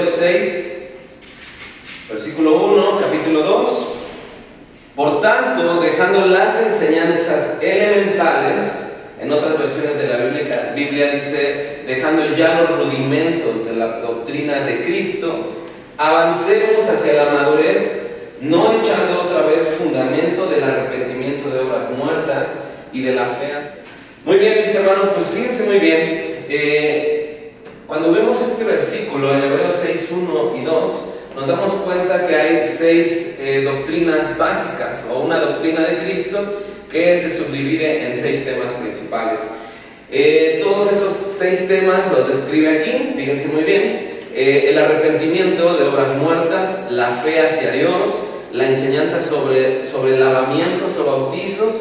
Hebreos 6, versículo 1, capítulo 2. Por tanto, dejando las enseñanzas elementales, en otras versiones de la Biblia dice, dejando ya los rudimentos de la doctrina de Cristo, avancemos hacia la madurez, no echando otra vez fundamento del arrepentimiento de obras muertas y de la fe. Muy bien, mis hermanos, pues fíjense muy bien, cuando vemos este versículo en Hebreos 6, 1 y 2, nos damos cuenta que hay 6 doctrinas básicas, o una doctrina de Cristo que se subdivide en 6 temas principales. Todos esos 6 temas los describe aquí, fíjense muy bien. El arrepentimiento de obras muertas, la fe hacia Dios, la enseñanza sobre lavamientos o bautizos,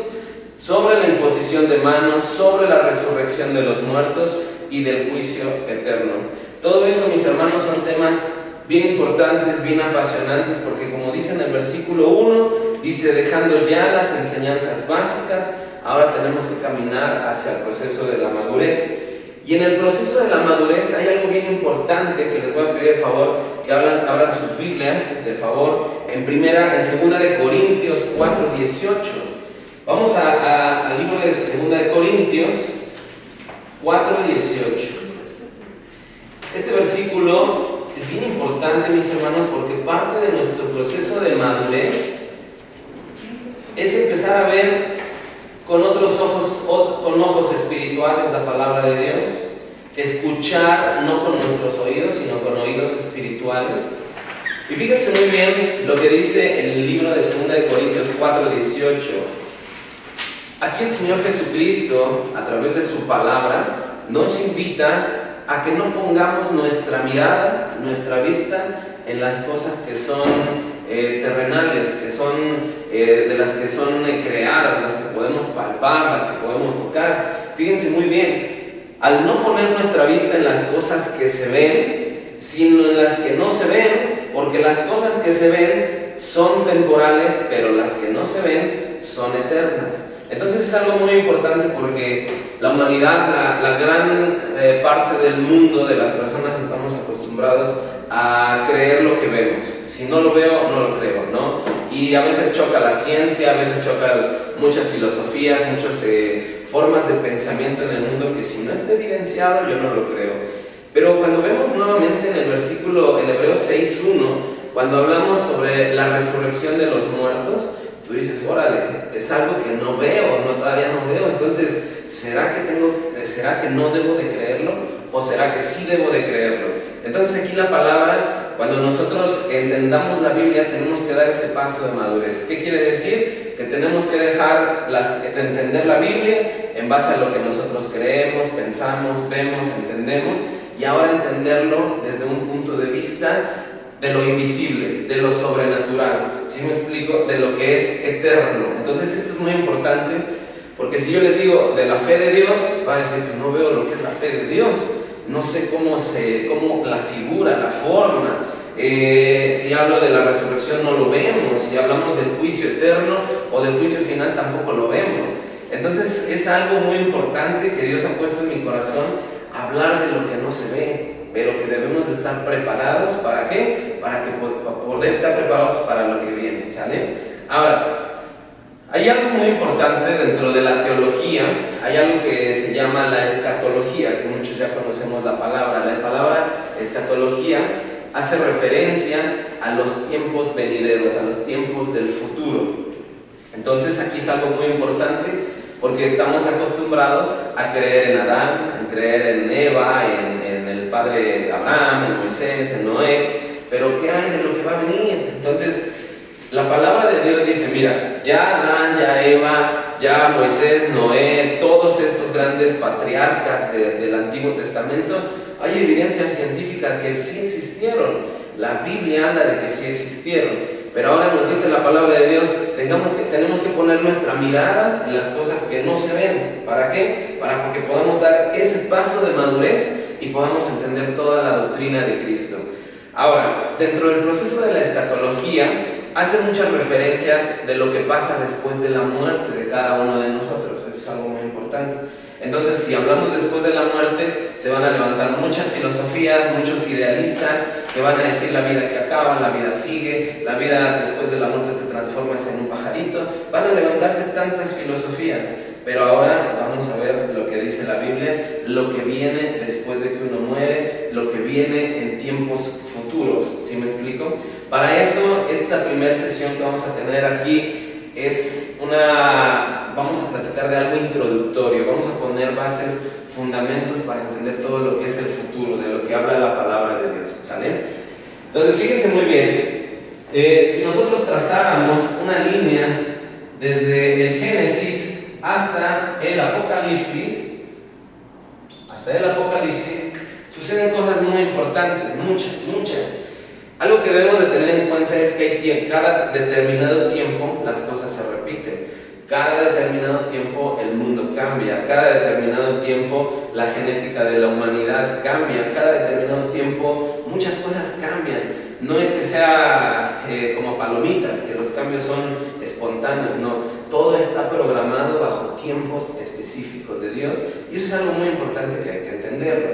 sobre la imposición de manos, sobre la resurrección de los muertos y del juicio eterno. Todo eso, mis hermanos, son temas bien importantes, bien apasionantes, porque como dice en el versículo 1, dice, dejando ya las enseñanzas básicas, ahora tenemos que caminar hacia el proceso de la madurez. Y en el proceso de la madurez hay algo bien importante que les voy a pedir de favor que abran sus Biblias, de favor, en 2 de Corintios 4:18. Vamos al libro de 2 de Corintios 4:18. Este versículo es bien importante, mis hermanos, porque parte de nuestro proceso de madurez es empezar a ver con otros ojos, con ojos espirituales la palabra de Dios, escuchar no con nuestros oídos, sino con oídos espirituales. Y fíjense muy bien lo que dice en el libro de 2 de Corintios 4:18. Aquí el Señor Jesucristo, a través de su palabra, nos invita a que no pongamos nuestra mirada, nuestra vista en las cosas que son terrenales, que son de las que son creadas, las que podemos palpar, las que podemos tocar. Fíjense muy bien, al no poner nuestra vista en las cosas que se ven, sino en las que no se ven, porque las cosas que se ven son temporales, pero las que no se ven son eternas. Entonces es algo muy importante porque la humanidad, la gran parte del mundo, de las personas, estamos acostumbrados a creer lo que vemos. Si no lo veo, no lo creo, ¿no? Y a veces choca la ciencia, a veces chocan muchas filosofías, muchas formas de pensamiento en el mundo que si no está evidenciado, yo no lo creo. Pero cuando vemos nuevamente en el versículo, en Hebreos 6:1, cuando hablamos sobre la resurrección de los muertos, tú dices, órale, es algo que no veo, todavía no veo, entonces, ¿será que no debo de creerlo? ¿O será que sí debo de creerlo? Entonces aquí la palabra, cuando nosotros entendamos la Biblia, tenemos que dar ese paso de madurez. ¿Qué quiere decir? Que tenemos que dejar de entender la Biblia en base a lo que nosotros creemos, pensamos, vemos, entendemos, y ahora entenderlo desde un punto de vista de lo invisible, de lo sobrenatural, ¿sí me explico? De lo que es eterno. Entonces esto es muy importante, porque si yo les digo de la fe de Dios, va a decir que no veo lo que es la fe de Dios, no sé cómo la figura, la forma. Si hablo de la resurrección no lo vemos, si hablamos del juicio eterno o del juicio final tampoco lo vemos. Entonces es algo muy importante que Dios ha puesto en mi corazón, hablar de lo que no se ve, pero que debemos de estar preparados. ¿Para qué? Para poder estar preparados para lo que viene, ¿sale? Ahora, hay algo muy importante dentro de la teología, hay algo que se llama la escatología, que muchos ya conocemos la palabra. La palabra escatología hace referencia a los tiempos venideros, a los tiempos del futuro. Entonces aquí es algo muy importante, porque estamos acostumbrados a creer en Adán, a creer en Eva, en el padre Abraham, en Moisés, en Noé, pero ¿qué hay de lo que va a venir? Entonces, la palabra de Dios dice, mira, ya Adán, ya Eva, ya Moisés, Noé, todos estos grandes patriarcas del Antiguo Testamento, hay evidencia científica que sí existieron. La Biblia habla de que sí existieron. Pero ahora nos dice la palabra de Dios, tenemos que poner nuestra mirada en las cosas que no se ven. ¿Para qué? Para que podamos dar ese paso de madurez y podamos entender toda la doctrina de Cristo. Ahora, dentro del proceso de la escatología, hace muchas referencias de lo que pasa después de la muerte de cada uno de nosotros. Esto es algo muy importante. Entonces, si hablamos después de la muerte, se van a levantar muchas filosofías, muchos idealistas que van a decir la vida que acaba, la vida sigue, la vida después de la muerte te transformas en un pajarito. Van a levantarse tantas filosofías, pero ahora vamos a ver lo que dice la Biblia, lo que viene después de que uno muere, lo que viene en tiempos futuros. ¿Sí me explico? Para eso, esta primera sesión que vamos a tener aquí es vamos a platicar de algo introductorio, vamos a poner bases, fundamentos para entender todo lo que es el futuro, de lo que habla la palabra de Dios, ¿sale? Entonces, fíjense muy bien, si nosotros trazáramos una línea desde el Génesis hasta el Apocalipsis, suceden cosas muy importantes, muchas. Algo que debemos de tener en cuenta es que cada determinado tiempo las cosas se repiten. Cada determinado tiempo el mundo cambia. Cada determinado tiempo la genética de la humanidad cambia. Cada determinado tiempo muchas cosas cambian. No es que sea como palomitas, que los cambios son espontáneos. No, todo está programado bajo tiempos específicos de Dios. Y eso es algo muy importante que hay que entenderlo.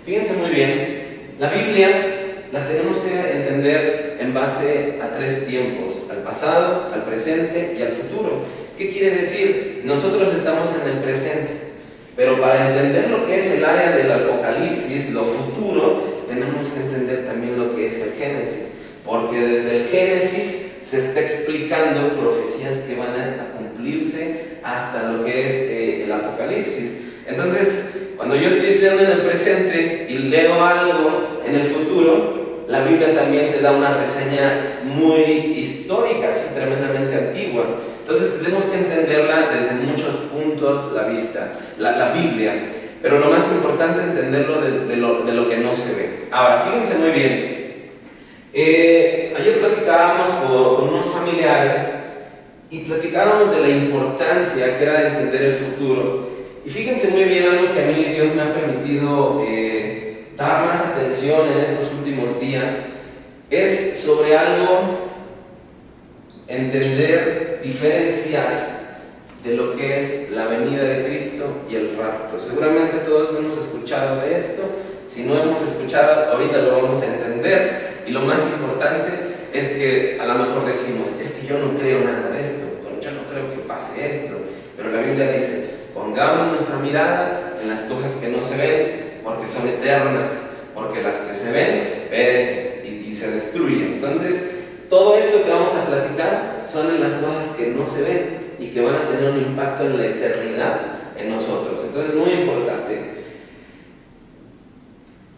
Fíjense muy bien, la Biblia la tenemos que entender en base a 3 tiempos: al pasado, al presente y al futuro. ¿Qué quiere decir? Nosotros estamos en el presente, pero para entender lo que es el área del Apocalipsis, lo futuro, tenemos que entender también lo que es el Génesis, porque desde el Génesis se está explicando profecías que van a cumplirse hasta lo que es el Apocalipsis. Entonces, cuando yo estoy estudiando en el presente y leo algo en el futuro, la Biblia también te da una reseña muy histórica, así tremendamente antigua. Entonces tenemos que entenderla desde muchos puntos de vista, la Biblia. Pero lo más importante es entenderlo de lo que no se ve. Ahora, fíjense muy bien. Ayer platicábamos con unos familiares y platicábamos de la importancia que era de entender el futuro. Y fíjense muy bien, algo que a mí Dios me ha permitido dar más atención en estos últimos días es sobre algo, entender, diferenciar de lo que es la venida de Cristo y el rapto. Seguramente todos hemos escuchado de esto. Si no hemos escuchado, ahorita lo vamos a entender. Y lo más importante es que a lo mejor decimos, es que yo no creo nada de esto, yo no creo que pase esto. Pero la Biblia dice, pongamos nuestra mirada en las cosas que no se ven, porque son eternas, porque las que se ven perecen y se destruyen. Entonces, todo esto que vamos a platicar son en las cosas que no se ven y que van a tener un impacto en la eternidad en nosotros. Entonces, muy importante.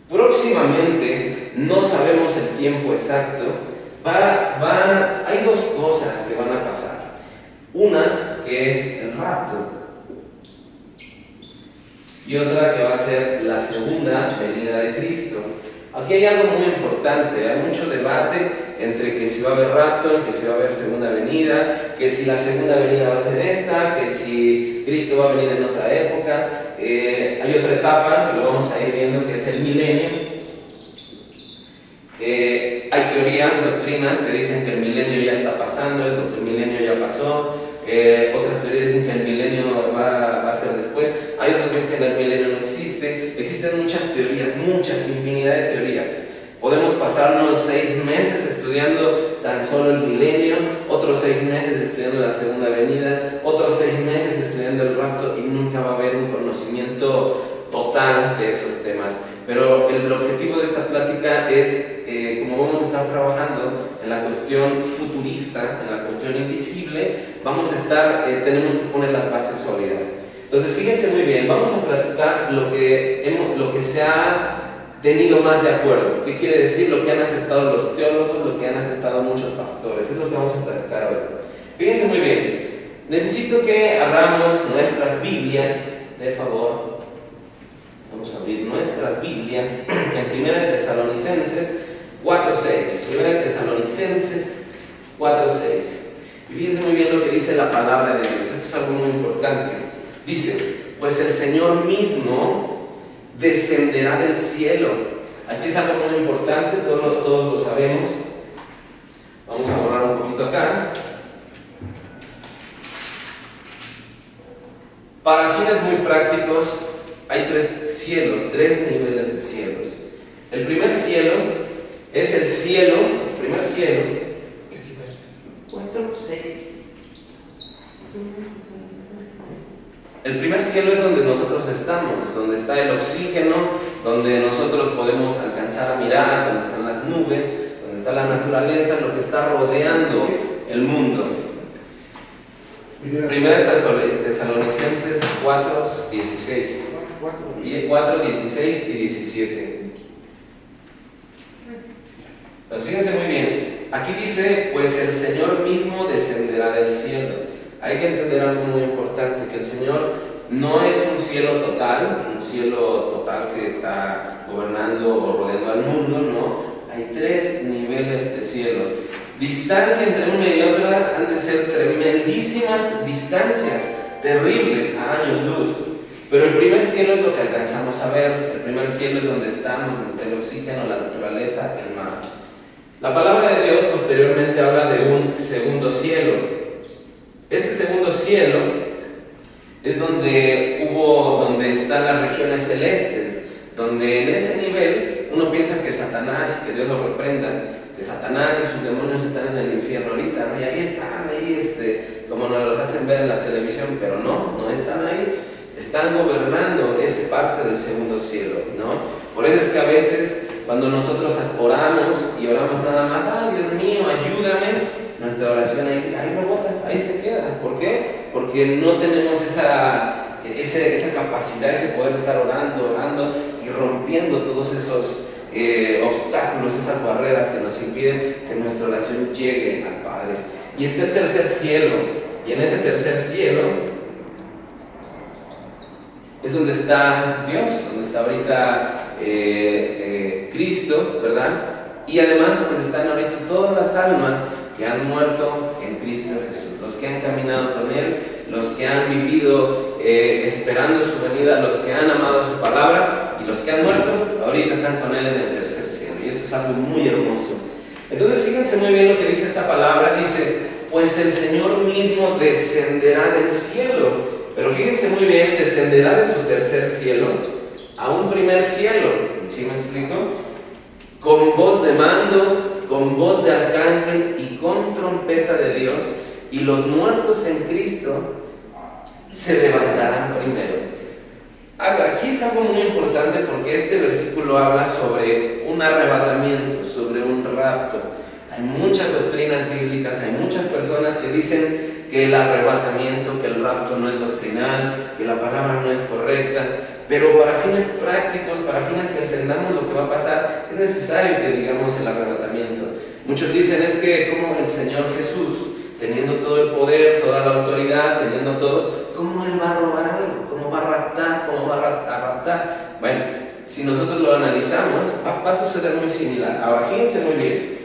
Próximamente, no sabemos el tiempo exacto, hay 2 cosas que van a pasar. Una que es el rapto, y otra que va a ser la segunda venida de Cristo. Aquí hay algo muy importante, hay mucho debate entre que si va a haber rapto, que si va a haber segunda venida, que si la segunda venida va a ser esta, que si Cristo va a venir en otra época. Hay otra etapa que lo vamos a ir viendo, que es el milenio. Hay teorías, doctrinas que dicen que el milenio ya está pasando, el milenio ya pasó. Otras teorías dicen que el milenio va a ser después. Hay otros que dicen que el milenio no existe. Existen muchas teorías, infinidad de teorías. Podemos pasarnos 6 meses estudiando tan solo el milenio, otros 6 meses estudiando la segunda venida, otros 6 meses estudiando el rapto, y nunca va a haber un conocimiento total de esos temas. Pero el objetivo de esta plática es, como vamos a estar trabajando en la cuestión futurista, en la cuestión invisible, tenemos que poner las bases sólidas. Entonces, fíjense muy bien, vamos a platicar lo que se ha tenido más de acuerdo. ¿Qué quiere decir? Lo que han aceptado los teólogos, lo que han aceptado muchos pastores. Es lo que vamos a platicar hoy. Fíjense muy bien, necesito que abramos nuestras Biblias, de favor. Vamos a abrir nuestras Biblias en 1 Tesalonicenses 4:6. 1 Tesalonicenses 4:6. Y fíjense muy bien lo que dice la palabra de Dios. Esto es algo muy importante. Dice, pues el Señor mismo descenderá del cielo. Aquí es algo muy importante, todos lo sabemos. Vamos a borrar un poquito acá. Para fines muy prácticos, hay tres cielos, tres niveles de cielos. El primer cielo es el cielo, el primer cielo, que si 4, 6. El primer cielo es donde nosotros estamos, donde está el oxígeno, donde nosotros podemos alcanzar a mirar, donde están las nubes, donde está la naturaleza, lo que está rodeando el mundo. Primera Tesalonicenses 4, 16. 4, 16 y 17. Pues fíjense muy bien. Aquí dice, pues el Señor mismo descenderá del cielo. Hay que entender algo muy importante, que el Señor no es un cielo total que está gobernando o rodeando al mundo, no. Hay tres niveles de cielo. Distancia entre una y otra han de ser tremendísimas distancias, terribles, a años luz. Pero el primer cielo es lo que alcanzamos a ver. El primer cielo es donde estamos, donde está el oxígeno, la naturaleza, el mar. La palabra de Dios posteriormente habla de un segundo cielo. Este segundo cielo es donde están las regiones celestes, donde en ese nivel uno piensa que Satanás, que Dios lo reprenda, que Satanás y sus demonios están en el infierno ahorita, ¿no? Y ahí están, como nos los hacen ver en la televisión, pero no están ahí, están gobernando esa parte del segundo cielo, ¿no? Por eso es que a veces cuando nosotros oramos y oramos nada más, Dios mío, ayúdame, nuestra oración ahí rebota, ahí se queda. ¿Por qué? Porque no tenemos esa capacidad, ese poder de estar orando y rompiendo todos esos obstáculos, esas barreras que nos impiden que nuestra oración llegue al Padre. Y está el tercer cielo, y en ese tercer cielo es donde está Dios, donde está ahorita Cristo, ¿verdad? Y además donde están ahorita todas las almas que han muerto en Cristo Jesús, los que han caminado con Él, los que han vivido esperando su venida, los que han amado su palabra, y los que han muerto, ahorita están con Él en el tercer cielo, y eso es algo muy hermoso. Entonces fíjense muy bien lo que dice esta palabra, dice, pues el Señor mismo descenderá del cielo, pero fíjense muy bien, descenderá de su tercer cielo a un primer cielo, ¿sí me explico? Con voz de mando, con voz de arcángel y con trompeta de Dios, y los muertos en Cristo se levantarán primero. Aquí es algo muy importante porque este versículo habla sobre un arrebatamiento, sobre un rapto. Hay muchas doctrinas bíblicas, hay muchas personas que dicen que el arrebatamiento, que el rapto no es doctrinal, que la palabra no es correcta, pero para fines prácticos, para fines que entendamos lo que va a pasar, es necesario que digamos el arrebatamiento. Muchos dicen, es que como el Señor Jesús, teniendo todo el poder, toda la autoridad, teniendo todo, ¿cómo Él va a robar algo? ¿Cómo va a raptar? ¿Cómo va a raptar? Bueno, si nosotros lo analizamos, va a suceder muy similar. Ahora, fíjense muy bien.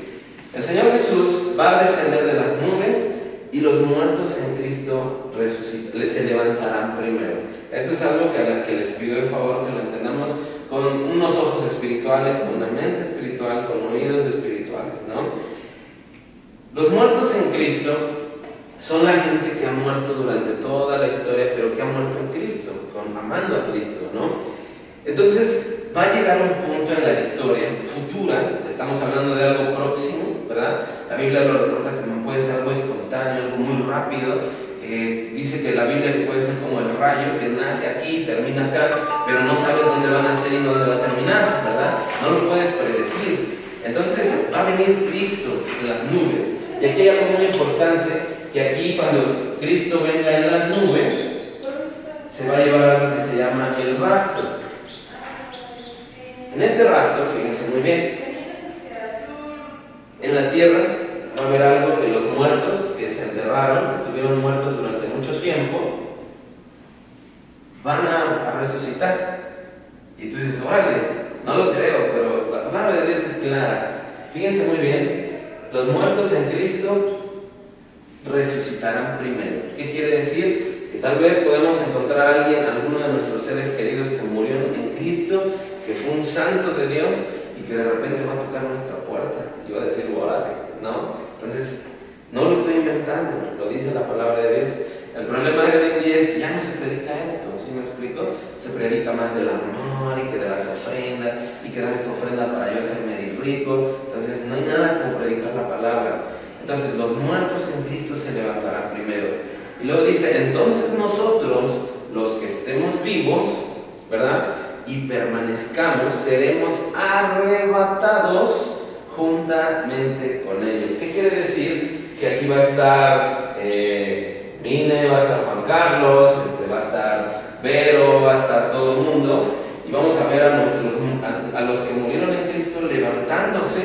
El Señor Jesús va a descender de las nubes y los muertos en Cristo se levantarán primero. Esto es algo que les pido de favor que lo entendamos con unos ojos espirituales, con una mente espiritual, con oídos espirituales, ¿no? Los muertos en Cristo son la gente que ha muerto durante toda la historia, pero que ha muerto en Cristo, amando a Cristo, ¿no? Entonces va a llegar un punto en la historia futura, estamos hablando de algo próximo, ¿verdad? La Biblia lo reporta que no puede ser algo espontáneo, algo muy rápido. Dice que la Biblia que puede ser como el rayo que nace aquí y termina acá, pero no sabes dónde va a nacer y dónde va a terminar, ¿verdad? No lo puedes predecir. Entonces va a venir Cristo en las nubes. Y aquí hay algo muy importante, que aquí cuando Cristo venga en las nubes, se va a llevar algo que se llama el rapto. En este rapto, fíjense muy bien, en la tierra va a haber algo que los muertos que se enterraron, que estuvieron muertos durante mucho tiempo, van a resucitar. Y tú dices, órale, no lo creo, pero la palabra de Dios es clara. Fíjense muy bien, los muertos en Cristo resucitarán primero. ¿Qué quiere decir? Que tal vez podemos encontrar a alguien, alguno de nuestros seres queridos que murió en Cristo, que fue un santo de Dios y que de repente va a tocar nuestra puerta y va a decir, órale, ¿no? Entonces, no lo estoy inventando, lo dice la palabra de Dios. El problema de hoy en día es que ya no se predica esto, ¿sí me explico? se predica más del amor y que de las ofrendas y que dame tu ofrenda para yo hacerme rico. Entonces no hay nada como predicar la palabra. Entonces los muertos en Cristo se levantarán primero. Y luego dice, entonces nosotros, los que estemos vivos, ¿verdad? Y permanezcamos, seremos arrebatados juntamente con ellos. ¿Qué quiere decir? Que aquí va a estar Mine, va a estar Juan Carlos, va a estar Vero, va a estar todo el mundo, y vamos a ver a los que murieron en Cristo levantándose,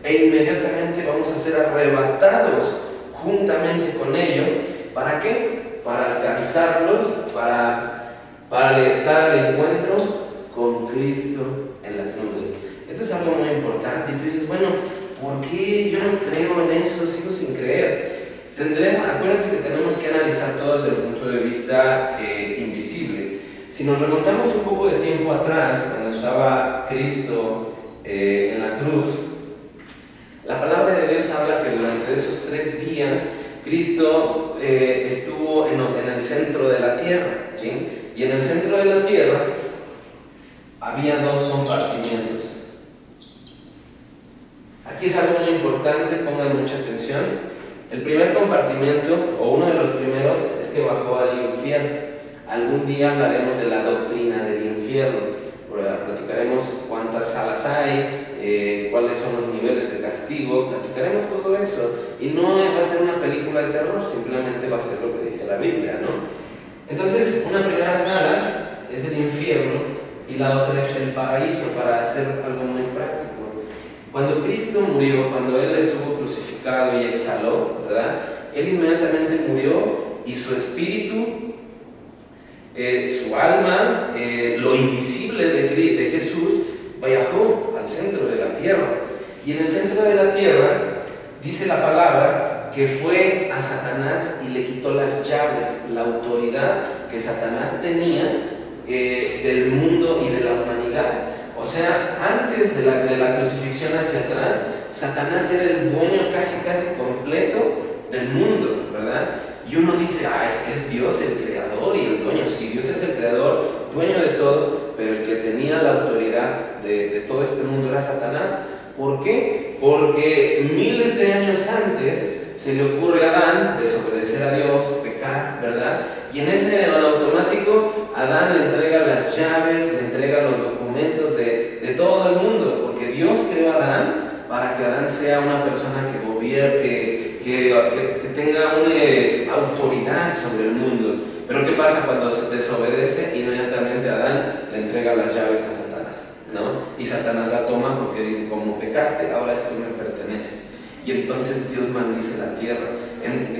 e inmediatamente vamos a ser arrebatados juntamente con ellos. ¿Para qué? Para alcanzarlos, para estar al encuentro con Cristo en las nubes. Esto es algo muy importante. Y tú dices, bueno, ¿por qué yo no creo en eso? Sigo sin creer. Acuérdense que tenemos que analizar todo desde el punto de vista invisible. Si nos remontamos un poco de tiempo atrás, cuando estaba Cristo en la cruz, la palabra de Dios habla que durante esos 3 días Cristo estuvo en el centro de la tierra, ¿sí? Y en el centro de la tierra había 2 compartimientos. Aquí es algo muy importante, pongan mucha atención. El primer compartimento, o uno de los primeros, es que bajó al infierno. Algún día hablaremos de la doctrina del infierno. Platicaremos cuántas salas hay, cuáles son los niveles de castigo, platicaremos todo eso. Y no va a ser una película de terror, simplemente va a ser lo que dice la Biblia, ¿no? Entonces, una primera sala es el infierno y la otra es el paraíso, para hacer algo muy práctico. Cuando Cristo murió, cuando Él estuvo crucificado y exhaló, ¿verdad? Él inmediatamente murió y su espíritu, su alma, lo invisible de Jesús, viajó al centro de la tierra. Y en el centro de la tierra, dice la palabra, que fue a Satanás y le quitó las llaves, la autoridad que Satanás tenía del mundo y de la humanidad. O sea, antes de la crucifixión hacia atrás, Satanás era el dueño casi completo del mundo, ¿verdad? Y uno dice, es que es Dios el creador y el dueño. Sí, Dios es el creador, dueño de todo, pero el que tenía la autoridad de todo este mundo era Satanás. ¿Por qué? Porque miles de años antes se le ocurre a Adán desobedecer a Dios, pecar, ¿verdad? Y en ese automático, Adán le entrega las llaves, le entrega los documentos de todo el mundo, porque Dios creó a Adán para que Adán sea una persona que gobierne, que tenga una autoridad sobre el mundo. Pero ¿qué pasa cuando se desobedece? Inmediatamente Adán le entrega las llaves a Satanás, ¿no? Y Satanás la toma porque dice, como pecaste, ahora esto me pertenece. Y entonces Dios maldice la tierra.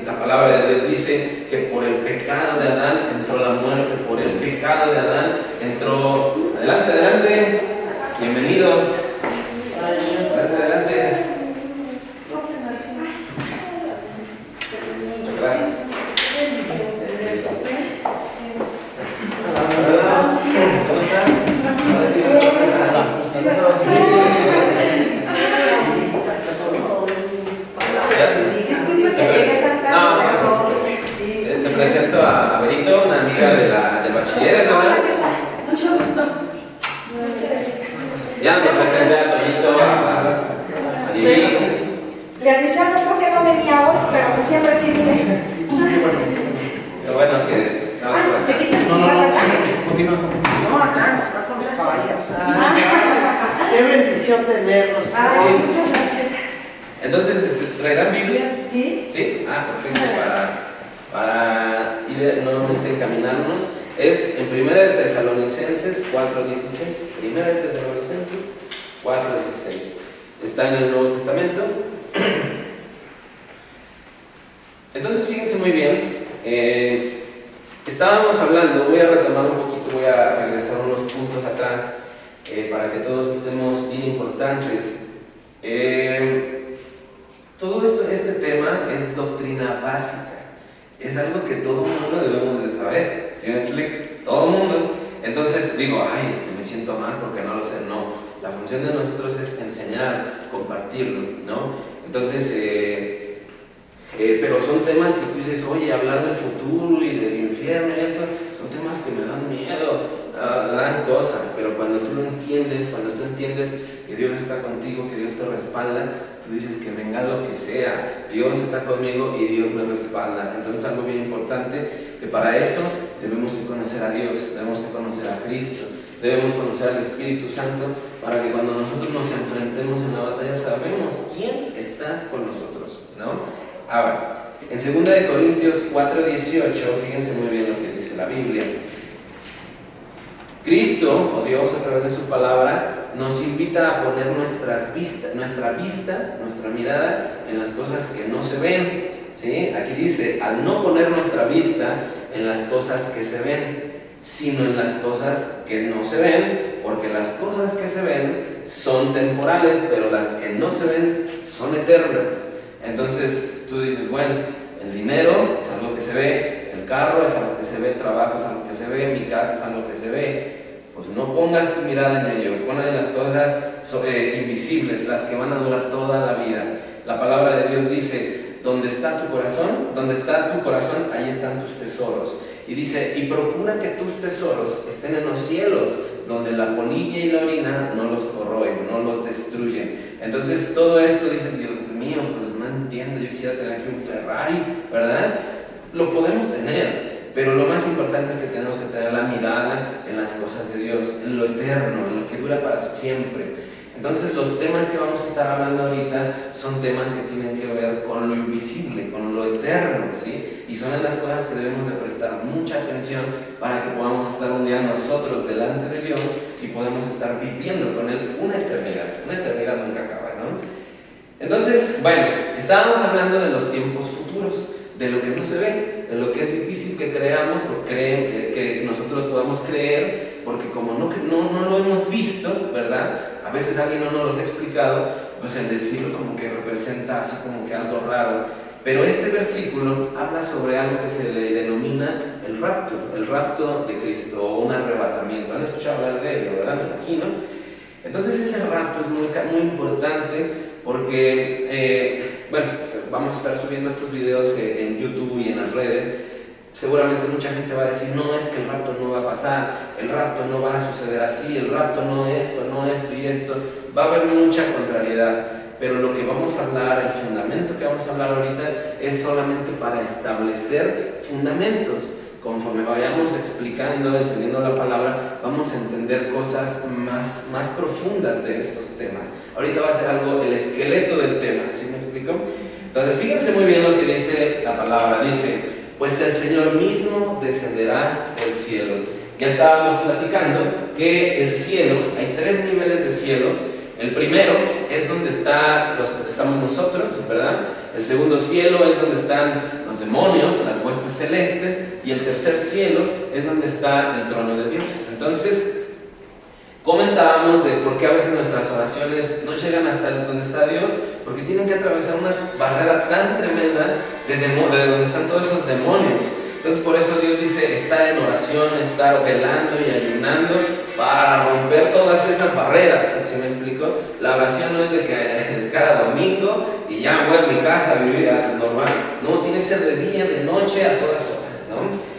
La palabra de Dios dice que por el pecado de Adán entró la muerte, por el pecado de Adán entró... Adelante, bienvenidos. Adelante. Muchas gracias. ¿Cómo Te presento a Berito, una amiga del bachiller, ¿verdad? Mucho gusto. Ya nos presenté a Toñito, a Lili. Le avisé al doctor que no venía hoy, pero pues siempre sí viene. Qué bueno que estabas por acá. Continúa. No, acá nos va con los caballos. Qué bendición tenerlos. Ay, muchas gracias. Entonces, ¿traerán Biblia? ¿Sí? ¿Sí? Perfecto, para ir nuevamente encaminarnos. Es en 1 de Tesalonicenses 4:16. 1 de Tesalonicenses 4:16. Está en el Nuevo Testamento. Entonces, fíjense muy bien. Estábamos hablando, voy a retomar un poquito, voy a regresar unos puntos atrás para que todos estemos bien importantes. Todo este tema es doctrina básica, es algo que todo el mundo debemos de saber, ¿sí me explico? Todo el mundo. Entonces digo, me siento mal porque no lo sé. No, la función de nosotros es enseñar, compartirlo, ¿no? Entonces, pero son temas que tú dices, oye, hablar del futuro y del infierno y eso, son temas que me dan miedo. dan cosa, pero cuando tú lo entiendes, que Dios está contigo, que Dios te respalda, tú dices que venga lo que sea, Dios está conmigo y Dios me respalda. Entonces algo bien importante, que para eso debemos que conocer a Dios, debemos que conocer a Cristo, debemos conocer al Espíritu Santo, para que cuando nosotros nos enfrentemos en la batalla sabemos quién está con nosotros, ¿no? Ahora, en 2 Corintios 4:18, fíjense muy bien lo que dice la Biblia. Cristo, o Dios a través de su palabra, nos invita a poner nuestra mirada en las cosas que no se ven, ¿sí? Aquí dice, al no poner nuestra vista en las cosas que se ven, sino en las cosas que no se ven, porque las cosas que se ven son temporales, pero las que no se ven son eternas. Entonces tú dices, bueno, el dinero es algo que se ve, el carro es algo que se ve, el trabajo es algo que se ve, mi casa es algo que se ve. Pues no pongas tu mirada en ello, pon en las cosas invisibles, las que van a durar toda la vida. La palabra de Dios dice, donde está tu corazón, ahí están tus tesoros. Y dice, y procura que tus tesoros estén en los cielos, donde la polilla y la orina no los corroen, no los destruyen. Entonces todo esto dices, Dios mío, pues no entiendo, yo quisiera tener aquí un Ferrari, ¿verdad? Lo podemos tener, pero lo más importante es que tenemos que tener la mirada en las cosas de Dios, en lo eterno, en lo que dura para siempre. Entonces los temas que vamos a estar hablando ahorita son temas que tienen que ver con lo invisible, con lo eterno, ¿sí? Y son en las cosas que debemos de prestar mucha atención para que podamos estar un día nosotros delante de Dios y podamos estar viviendo con Él una eternidad nunca acaba, ¿no? Entonces, bueno, estábamos hablando de los tiempos futuros, de lo que no se ve, de lo que es difícil que creamos, que nosotros podamos creer, porque como no lo hemos visto, ¿verdad? A veces alguien no nos lo ha explicado, pues el decirlo como que representa así como que algo raro. Pero este versículo habla sobre algo que se le denomina el rapto de Cristo, o un arrebatamiento. ¿Han escuchado hablar de ello, verdad? Me imagino. Entonces ese rapto es muy importante porque, bueno, vamos a estar subiendo estos videos en YouTube y en las redes. Seguramente mucha gente va a decir, no, es que el rapto no va a pasar, el rapto no va a suceder así, el rapto no esto y esto. Va a haber mucha contrariedad, pero lo que vamos a hablar, el fundamento que vamos a hablar ahorita es solamente para establecer fundamentos. Conforme vayamos explicando, entendiendo la palabra, vamos a entender cosas más profundas de estos temas. Ahorita va a ser algo, el esqueleto del tema, ¿sí me explico? Entonces fíjense muy bien lo que dice la palabra, dice, pues el Señor mismo descenderá del cielo. Ya estábamos platicando que el cielo, hay 3 niveles de cielo. El primero es donde estamos nosotros, ¿verdad? El segundo cielo es donde están los demonios, las huestes celestes. Y el tercer cielo es donde está el trono de Dios. Entonces, comentábamos de por qué a veces nuestras oraciones no llegan hasta donde está Dios, porque tienen que atravesar una barrera tan tremenda de donde están todos esos demonios. Entonces por eso Dios dice, estar en oración, estar velando y ayunando para romper todas esas barreras. ¿Sí me explico? La oración no es de que es cada domingo y ya voy a mi casa a vivir normal. No, tiene que ser de día, de noche, a todas horas, ¿no?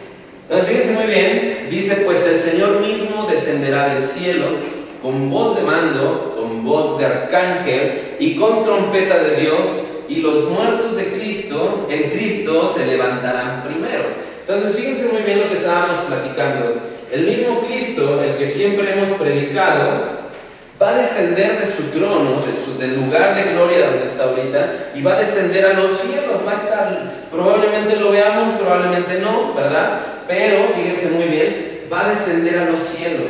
Entonces fíjense muy bien, dice, pues el Señor mismo descenderá del cielo con voz de mando, con voz de arcángel y con trompeta de Dios, y los muertos de Cristo, en Cristo se levantarán primero. Entonces fíjense muy bien lo que estábamos platicando. El mismo Cristo, el que siempre hemos predicado, va a descender de su trono, del lugar de gloria donde está ahorita, y va a descender a los cielos. Va a estar, probablemente lo veamos, probablemente no, ¿verdad? Pero fíjense muy bien, va a descender a los cielos.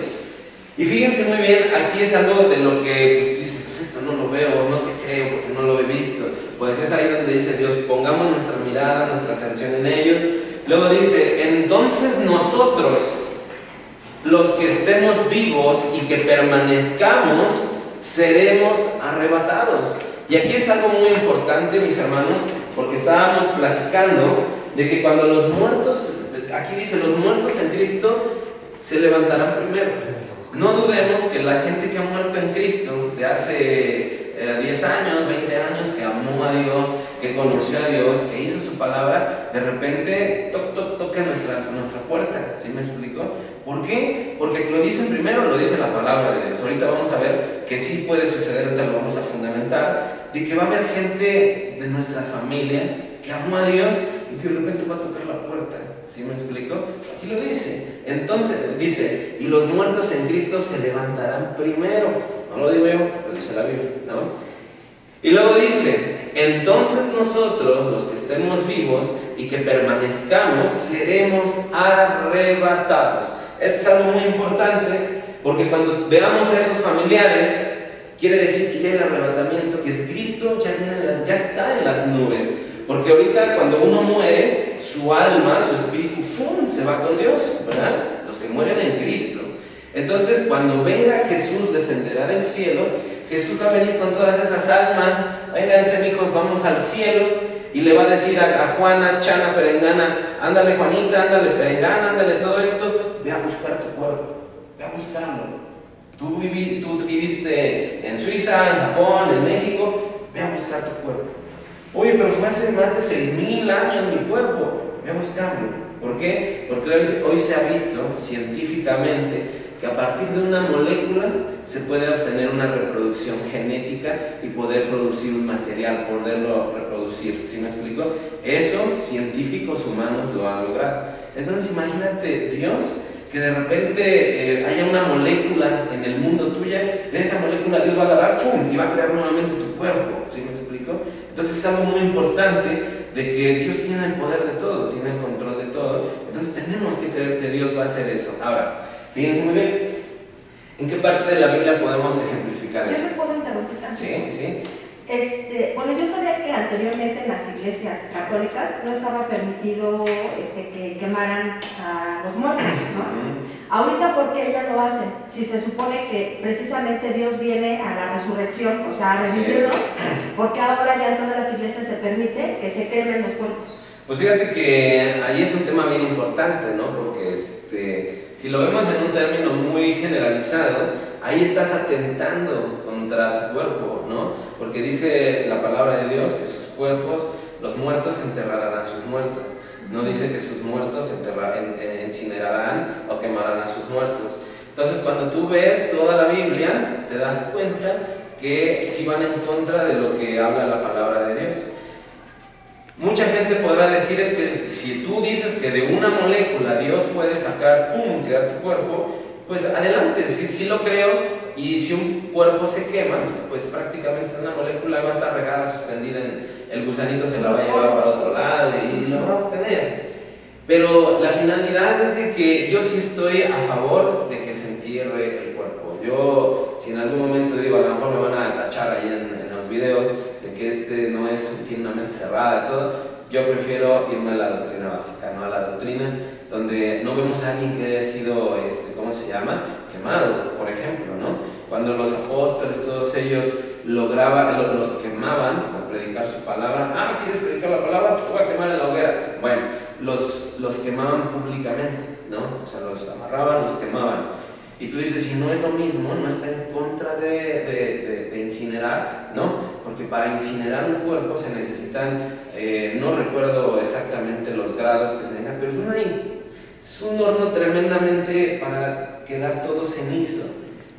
Y fíjense muy bien, aquí es algo de lo que pues, dices, pues esto no lo veo, no te creo porque no lo he visto. Pues es ahí donde dice Dios, pongamos nuestra mirada, nuestra atención en ellos. Luego dice, entonces nosotros, los que estemos vivos y que permanezcamos, seremos arrebatados. Y aquí es algo muy importante, mis hermanos, porque estábamos platicando de que cuando los muertos, aquí dice, los muertos en Cristo se levantarán primero. No dudemos que la gente que ha muerto en Cristo de hace 10 años, 20 años, que amó a Dios, que conoció a Dios, que hizo su palabra, de repente, toc, toc, toc, toca nuestra puerta, ¿sí me explico? ¿Por qué? Porque lo dicen primero, lo dice la palabra de Dios. Ahorita vamos a ver que sí puede suceder, ahorita lo vamos a fundamentar, de que va a haber gente de nuestra familia que amó a Dios y que de repente va a tocar la puerta, ¿sí me explico? Aquí lo dice. Entonces dice, y los muertos en Cristo se levantarán primero. No lo digo yo, lo dice la Biblia, ¿no? Y luego dice, entonces nosotros, los que estemos vivos y que permanezcamos, seremos arrebatados. Esto es algo muy importante, porque cuando veamos a esos familiares, quiere decir que ya el arrebatamiento, que Cristo ya está en las nubes. Porque ahorita cuando uno muere, su alma, su espíritu, ¡fum!, se va con Dios, ¿verdad? Los que mueren en Cristo. Entonces, cuando venga Jesús, descenderá del cielo. Jesús va a venir con todas esas almas. Vénganse, hijos, vamos al cielo. Y le va a decir a Juana, Chana, Perengana, ándale Juanita, ándale Perengana, ándale todo esto, ve a buscar tu cuerpo, ve a buscarlo. Tú viviste en Suiza, en Japón, en México, ve a buscar tu cuerpo. Oye, pero fue hace más de 6,000 años mi cuerpo, ve a buscarlo. ¿Por qué? Porque hoy se ha visto científicamente que a partir de una molécula se puede obtener una reproducción genética y poder producir un material, poderlo reproducir. ¿Sí me explico? Eso científicos humanos lo han logrado. Entonces imagínate Dios, que de repente haya una molécula en el mundo tuya, de esa molécula Dios va a agarrar, ¡pum!, y va a crear nuevamente tu cuerpo. ¿Sí me explico? Entonces es algo muy importante de que Dios tiene el poder de todo, tiene el control de todo. Entonces tenemos que creer que Dios va a hacer eso. Ahora, fíjense muy bien, ¿en qué parte de la Biblia podemos ejemplificar eso? ¿Yo me puedo interrumpir también? Sí. Bueno, yo sabía que anteriormente en las iglesias católicas no estaba permitido que quemaran a los muertos, ¿no? Ahorita, ¿por qué ya lo hacen? Si se supone que precisamente Dios viene a la resurrección, o sea, a revivirlos, ¿por qué ahora ya en todas las iglesias se permite que se quemen los cuerpos? Pues fíjate que ahí es un tema bien importante, ¿no? Porque si lo vemos en un término muy generalizado, ahí estás atentando contra tu cuerpo, ¿no? Porque dice la palabra de Dios que sus cuerpos, los muertos enterrarán a sus muertos. No dice que sus muertos incinerarán o quemarán a sus muertos. Entonces, cuando tú ves toda la Biblia, te das cuenta que sí van en contra de lo que habla la palabra de Dios. Mucha gente podrá decir es que si tú dices que de una molécula Dios puede sacar, ¡pum!, crear tu cuerpo, pues adelante, sí lo creo. Y si un cuerpo se quema, pues prácticamente una molécula va a estar regada, suspendida el gusanito se la va a llevar para otro lado y lo va a obtener. Pero la finalidad es de que yo sí estoy a favor de que se entierre el cuerpo. Yo, si en algún momento digo, a lo mejor me van a tachar ahí en los videos de que no es tiene una mente cerrada y todo, yo prefiero irme a la doctrina básica, no a la doctrina donde no vemos a alguien que haya sido, ¿cómo se llama?, quemado, por ejemplo, ¿no? Cuando los apóstoles, todos ellos los quemaban por predicar su palabra. ¿Quieres predicar la palabra? Pues te voy a quemar en la hoguera. Bueno, los quemaban públicamente, ¿no? O sea, los amarraban, los quemaban. Y tú dices, si no es lo mismo, no está en contra de incinerar, ¿no? Porque para incinerar un cuerpo se necesitan, no recuerdo exactamente los grados que se necesitan, pero es un horno tremendamente para quedar todo cenizo.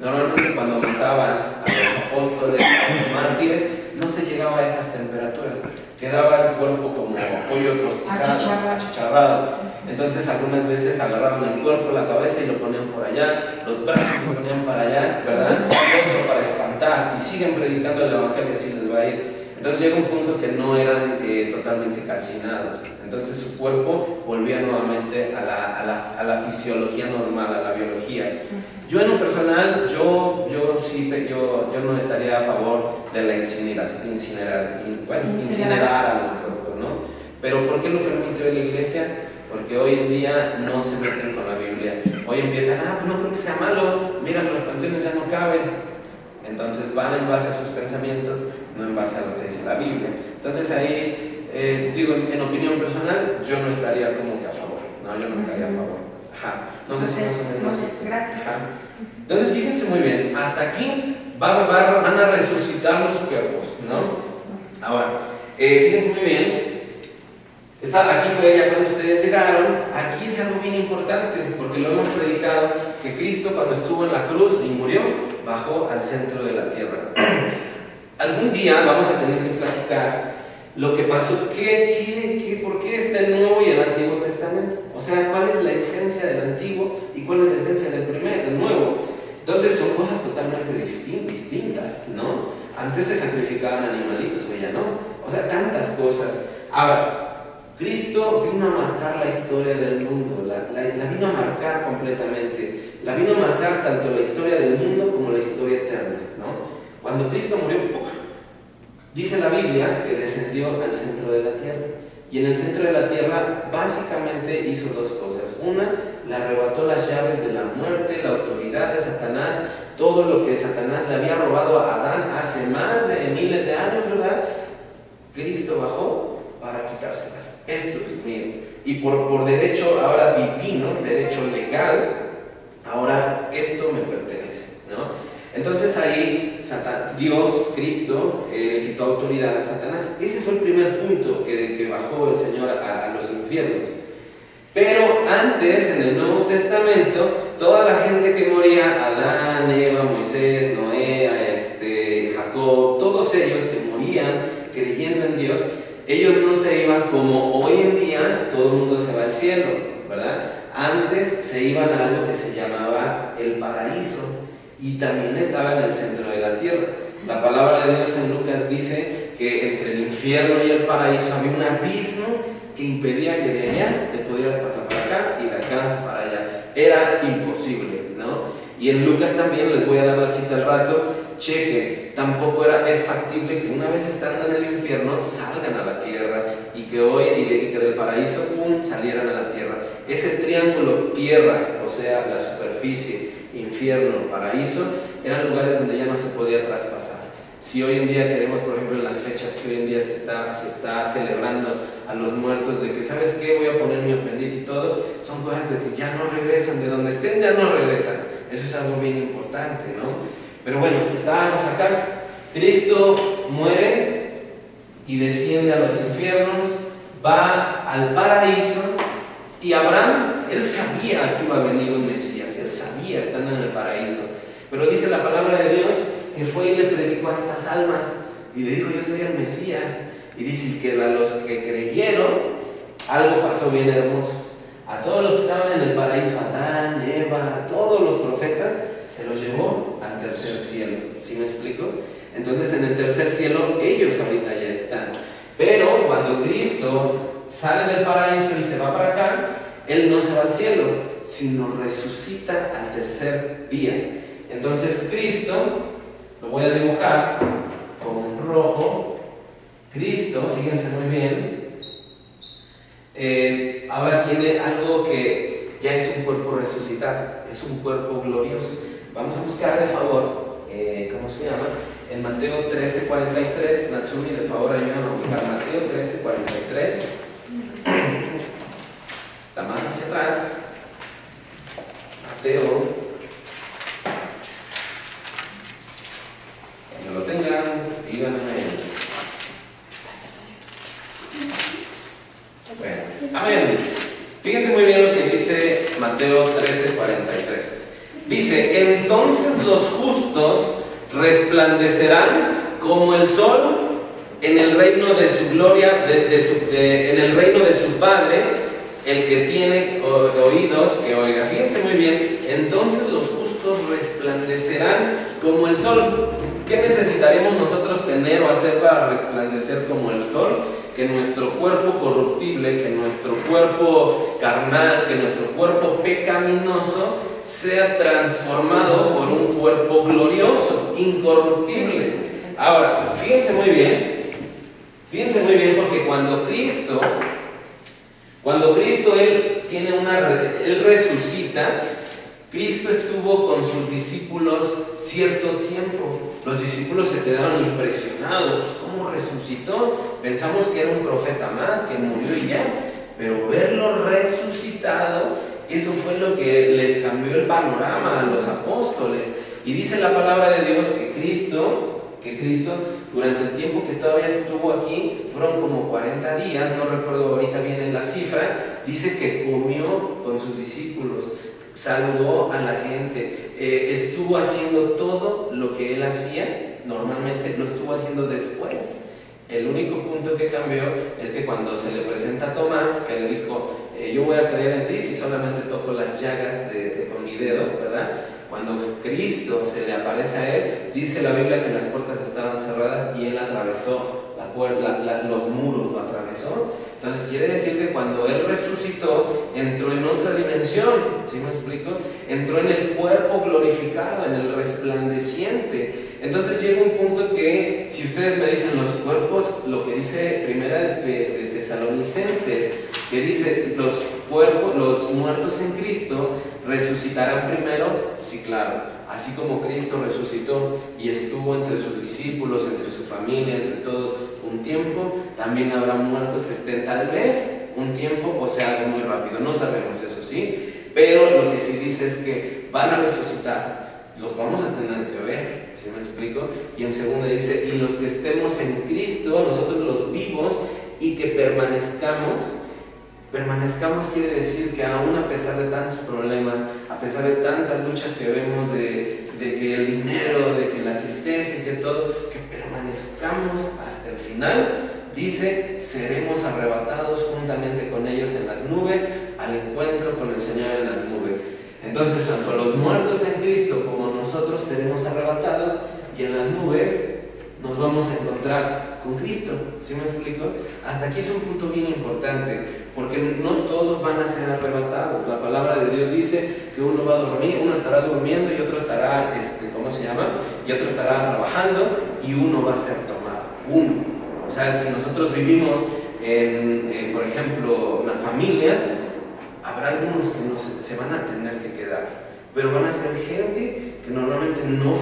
Normalmente cuando mataban a los apóstoles, a los mártires, no se llegaba a esas temperaturas. Quedaba el cuerpo como pollo rostizado, achicharrado. Entonces algunas veces agarraban el cuerpo, la cabeza y lo ponían por allá, los brazos los ponían para allá, ¿verdad? Otro para espantar. Si siguen predicando el evangelio así les va a ir. Entonces llega un punto que no eran totalmente calcinados. Entonces su cuerpo volvía nuevamente a la fisiología normal, a la biología. Yo en lo personal, yo no estaría a favor de la incineración, incinerar a los cuerpos, ¿no? Pero ¿por qué lo permite la iglesia? Porque hoy en día no se meten con la Biblia. Hoy empiezan, pues no creo que sea malo, mira, los panteones ya no caben. Entonces van en base a sus pensamientos, no en base a lo que dice la Biblia. Entonces ahí, en opinión personal, yo no estaría como que a favor. No, yo no estaría a favor. No sé si más o menos. Gracias. Entonces fíjense muy bien, hasta aquí van a resucitar los cuerpos, ¿no? Ahora, fíjense muy bien, Aquí fue ya cuando ustedes llegaron. Aquí es algo bien importante, porque lo hemos predicado, que Cristo cuando estuvo en la cruz y murió, bajó al centro de la tierra. Algún día vamos a tener que platicar lo que pasó, por qué está el Nuevo y el Antiguo Testamento. O sea, cuál es la esencia del Antiguo y cuál es la esencia del Nuevo. Entonces son cosas totalmente distintas, ¿no? Antes se sacrificaban animalitos, hoy ya no. O sea, tantas cosas. Ahora, Cristo vino a marcar la historia del mundo, la vino a marcar completamente. La vino a marcar tanto la historia del mundo como la historia eterna, ¿no? Cuando Cristo murió, dice la Biblia que descendió al centro de la tierra. Y en el centro de la tierra básicamente hizo dos cosas. Una, le arrebató las llaves de la muerte, la autoridad de Satanás, todo lo que Satanás le había robado a Adán hace más de miles de años, ¿verdad? Cristo bajó para quitárselas. Esto es mío. Y por derecho ahora divino, derecho legal, ahora esto me pertenece, ¿no? Entonces ahí Dios, Cristo, le quitó autoridad a Satanás. Ese fue el primer punto que bajó el Señor a los infiernos. Pero antes, en el Nuevo Testamento, toda la gente que moría, Adán, Eva, Moisés, Noé, Jacob, todos ellos que morían creyendo en Dios, ellos no se iban como hoy en día todo el mundo se va al cielo, ¿verdad? Antes se iban a algo que se llamaba el paraíso. Y también estaba en el centro de la tierra. La palabra de Dios en Lucas dice que entre el infierno y el paraíso había un abismo que impedía que de allá te pudieras pasar para acá y de acá para allá. Era imposible, ¿no? Y en Lucas también, les voy a dar la cita al rato, cheque, tampoco es factible que una vez estando en el infierno salgan a la tierra y que del paraíso salieran a la tierra. Ese triángulo tierra, o sea, la superficie, infierno, paraíso, eran lugares donde ya no se podía traspasar. Si hoy en día queremos, por ejemplo, en las fechas que hoy en día se está celebrando a los muertos, de que, ¿sabes qué? Voy a poner mi ofrendita y todo, son cosas de que ya no regresan, de donde estén ya no regresan. Eso es algo bien importante, ¿no? Pero bueno, estábamos acá. Cristo muere y desciende a los infiernos, va al paraíso, y Abraham, él sabía que iba a venir un Mesías, él sabía estando en el paraíso, pero dice la palabra de Dios que fue y le predicó a estas almas y le dijo: yo soy el Mesías. Y dice que a los que creyeron algo pasó bien hermoso. A todos los que estaban en el paraíso, Adán, Eva, a todos los profetas, se los llevó al tercer cielo. ¿Sí me explico? Entonces en el tercer cielo ellos ahorita ya están, pero cuando Cristo sale del paraíso y se va para acá, Él no se va al cielo, sino resucita al tercer día. Entonces Cristo, lo voy a dibujar con rojo. Cristo, fíjense muy bien, ahora tiene algo que ya es un cuerpo resucitado, es un cuerpo glorioso. Vamos a buscar de favor, ¿cómo se llama? En Mateo 13:43, Natsumi, de favor ayúdame a buscar Mateo 13:43. Está más hacia atrás. Mateo. Cuando lo tengan, díganme. Bueno, amén. Fíjense muy bien lo que dice Mateo 13:43. Dice: entonces los justos resplandecerán como el sol en el reino de su gloria, en el reino de su Padre. El que tiene oídos, que oiga. Fíjense muy bien. Entonces los justos resplandecerán como el sol. ¿Qué necesitaremos nosotros tener o hacer para resplandecer como el sol? Que nuestro cuerpo corruptible, que nuestro cuerpo carnal, que nuestro cuerpo pecaminoso sea transformado por un cuerpo glorioso, incorruptible. Ahora, fíjense muy bien, porque cuando Cristo Él resucita, Cristo estuvo con sus discípulos cierto tiempo. Los discípulos se quedaron impresionados. ¿Cómo resucitó? Pensamos que era un profeta más, que murió y ya. Pero verlo resucitado, eso fue lo que les cambió el panorama a los apóstoles. Y dice la palabra de Dios que Cristo, durante el tiempo que todavía estuvo aquí, fueron como 40 días, no recuerdo ahorita bien la cifra, dice que comió con sus discípulos, saludó a la gente, estuvo haciendo todo lo que él hacía, normalmente lo estuvo haciendo después. El único punto que cambió es que cuando se le presenta a Tomás, que le dijo, yo voy a creer en ti si solamente toco las llagas con mi dedo, ¿verdad? Cuando Cristo se le aparece a él, dice la Biblia que las puertas estaban cerradas y él atravesó la puerta, los muros lo atravesó. Entonces quiere decir que cuando él resucitó, entró en otra dimensión, ¿sí me explico? Entró en el cuerpo glorificado, en el resplandeciente. Entonces llega un punto que, si ustedes me dicen los cuerpos, lo que dice Primera de Tesalonicenses, que dice los muertos en Cristo resucitarán primero, sí, claro. Así como Cristo resucitó y estuvo entre sus discípulos, entre su familia, entre todos un tiempo, también habrá muertos que estén tal vez un tiempo, o sea, algo muy rápido. No sabemos eso, ¿sí? Pero lo que sí dice es que van a resucitar, los vamos a tener que ver, ¿sí me explico? Y en segunda dice, y los que estemos en Cristo, nosotros los vivos y que permanezcamos quiere decir que aún a pesar de tantos problemas, a pesar de tantas luchas que vemos de que el dinero, de que la tristeza y que todo, que permanezcamos hasta el final. Dice, seremos arrebatados juntamente con ellos en las nubes al encuentro con el Señor en las nubes. Entonces, tanto los muertos en Cristo como nosotros seremos arrebatados y en las nubes nos vamos a encontrar con Cristo. ¿Sí me explico? Hasta aquí es un punto bien importante, porque no todos van a ser arrebatados. La palabra de Dios dice que uno va a dormir, uno estará durmiendo y otro estará, y otro estará trabajando y uno va a ser tomado. Uno. O sea, si nosotros vivimos por ejemplo, en las familias, habrá algunos que se van a tener que quedar, pero van a ser gente que normalmente no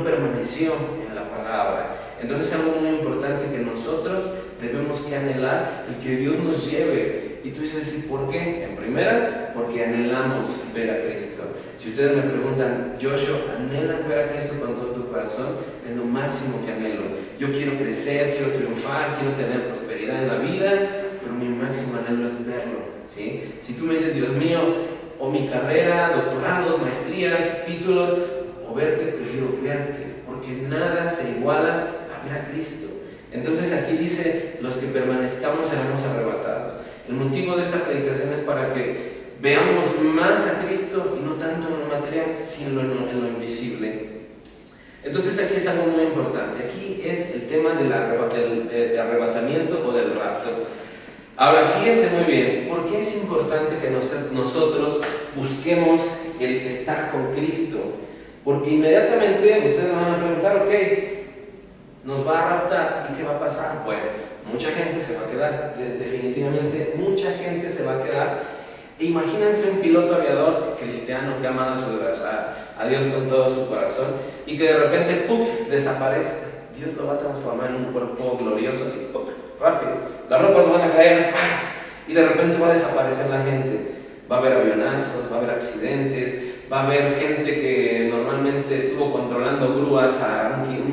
permaneció en la palabra. Entonces es algo muy importante que nosotros debemos que anhelar y que Dios nos lleve. Y tú dices, ¿y por qué? En primera, porque anhelamos ver a Cristo. Si ustedes me preguntan, Joshua, ¿anhelas ver a Cristo con todo tu corazón? Es lo máximo que anhelo. Yo quiero crecer, quiero triunfar, quiero tener prosperidad en la vida, pero mi máximo anhelo es verlo, ¿sí? Si tú me dices, Dios mío, o mi carrera, doctorados, maestrías, títulos, o verte, prefiero verte, porque nada se iguala a ver a Cristo. Entonces aquí dice, los que permanezcamos seremos arrebatados. El motivo de esta predicación es para que veamos más a Cristo y no tanto en lo material, sino en lo invisible. Entonces aquí es algo muy importante. Aquí es el tema del arrebatamiento o del rapto. Ahora fíjense muy bien, ¿por qué es importante que nosotros busquemos el estar con Cristo? Porque inmediatamente ustedes me van a preguntar, ok, nos va a raptar, ¿y qué va a pasar? Bueno, mucha gente se va a quedar, definitivamente mucha gente se va a quedar. Imagínense un piloto aviador cristiano que ha amado a Dios con todo su corazón y que de repente, ¡pum!, desaparezca. Dios lo va a transformar en un cuerpo glorioso, así, ¡pum!, rápido. Las ropas van a caer, ¡paz!, y de repente va a desaparecer la gente. Va a haber avionazos, va a haber accidentes, va a haber gente que normalmente estuvo controlando grúas a 100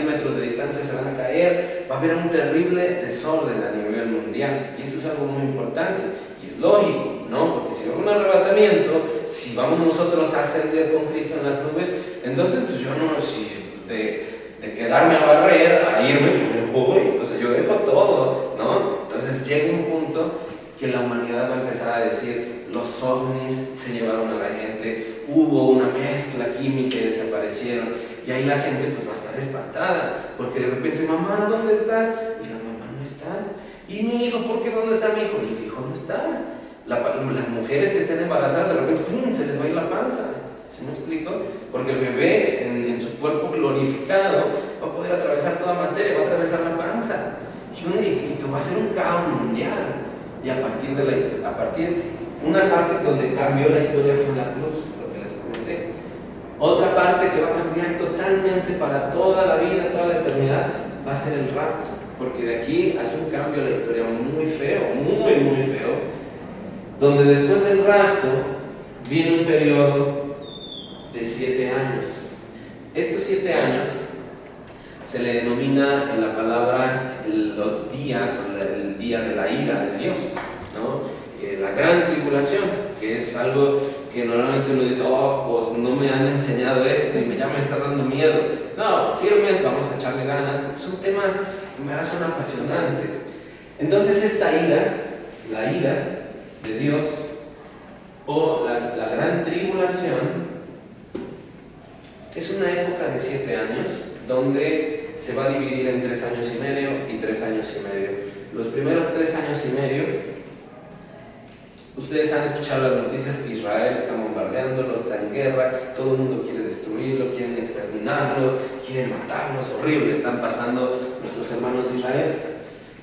metros de distancia, se van a caer, va a haber un terrible desorden a nivel mundial, y eso es algo muy importante, y es lógico, ¿no? Porque si va a un arrebatamiento, si vamos nosotros a ascender con Cristo en las nubes, entonces pues yo no, si de quedarme a barrer, a irme, yo me voy, o sea, yo dejo todo, ¿no? Entonces llega un punto que la humanidad va a empezar a decir, los ovnis se llevaron a la gente, hubo una mezcla química y desaparecieron, y ahí la gente pues va a estar espantada, porque de repente, mamá, ¿dónde estás? Y la mamá no está. Y mi hijo, ¿por qué dónde está mi hijo? Y el hijo no está. Las mujeres que estén embarazadas, de repente, ¡pum!, se les va a ir la panza. ¿Sí me explico? Porque el bebé en su cuerpo glorificado va a poder atravesar toda materia, va a atravesar la panza. Y va a ser un caos mundial. Y a partir una parte donde cambió la historia fue la cruz, lo que les comenté. Otra parte que va a cambiar totalmente para toda la vida, toda la eternidad, va a ser el rapto, porque de aquí hace un cambio la historia muy feo, muy, muy feo, donde después del rapto viene un periodo de 7 años. Estos 7 años se le denomina en la palabra algo que normalmente uno dice, oh, pues no me han enseñado esto y ya me está dando miedo. No, firmes, vamos a echarle ganas, porque son temas que me son apasionantes. Entonces esta ira, la ira de Dios, o la gran tribulación, es una época de 7 años, donde se va a dividir en 3 años y medio y 3 años y medio. Los primeros 3 años y medio, ustedes han escuchado las noticias que Israel está bombardeándolo, está en guerra, todo el mundo quiere destruirlo, quieren exterminarlos, quieren matarlos, horrible, están pasando nuestros hermanos de Israel.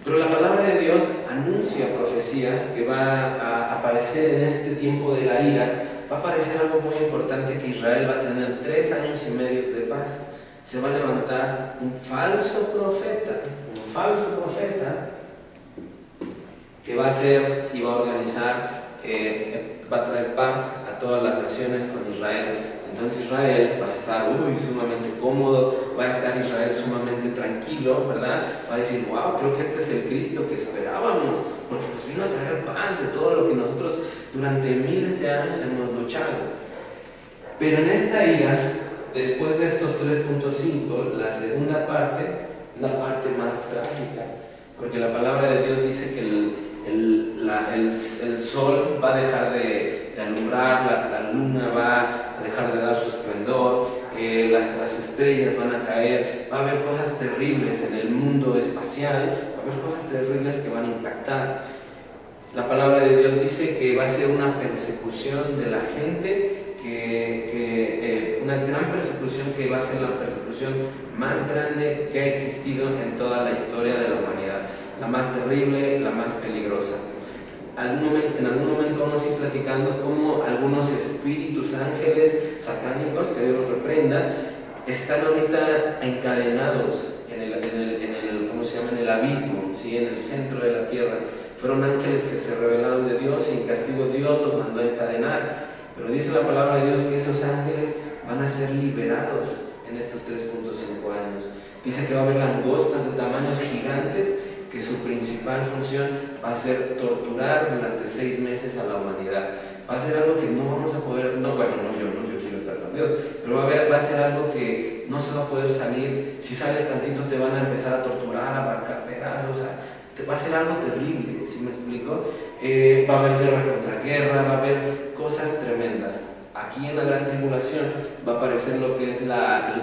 Pero la palabra de Dios anuncia profecías que va a aparecer en este tiempo de la ira. Va a aparecer algo muy importante, que Israel va a tener 3 años y medio de paz. Se va a levantar un falso profeta que va a hacer y va a organizar, va a traer paz a todas las naciones con Israel. Entonces Israel va a estar sumamente cómodo, va a estar Israel sumamente tranquilo, ¿verdad? Va a decir, wow, creo que este es el Cristo que esperábamos, porque nos vino a traer paz de todo lo que nosotros durante miles de años hemos luchado. Pero en esta ira, después de estos 3.5, la segunda parte es la parte más trágica, porque la palabra de Dios dice que el sol va a dejar de alumbrar, la luna va a dejar de dar su esplendor, las estrellas van a caer, va a haber cosas terribles en el mundo espacial, va a haber cosas terribles que van a impactar. La palabra de Dios dice que va a ser una persecución de la gente, una gran persecución, que va a ser la persecución más grande que ha existido en toda la historia de la humanidad, la más terrible, la más peligrosa. En algún momento vamos a ir platicando cómo algunos espíritus ángeles satánicos, que Dios los reprenda, están ahorita encadenados en el abismo, ¿sí? En el centro de la tierra. Fueron ángeles que se rebelaron de Dios y en castigo Dios los mandó a encadenar. Pero dice la palabra de Dios que esos ángeles van a ser liberados en estos 3.5 años. Dice que va a haber langostas de tamaños gigantes, que su principal función va a ser torturar durante 6 meses a la humanidad. Va a ser algo que no vamos a poder, yo quiero estar con Dios, pero va a ser algo que no se va a poder salir. Si sales tantito te van a empezar a torturar, a arrancar pedazos, va a ser algo terrible, ¿sí me explico? Va a haber guerra contra guerra, va a haber cosas tremendas. Aquí en la gran tribulación va a aparecer lo que es el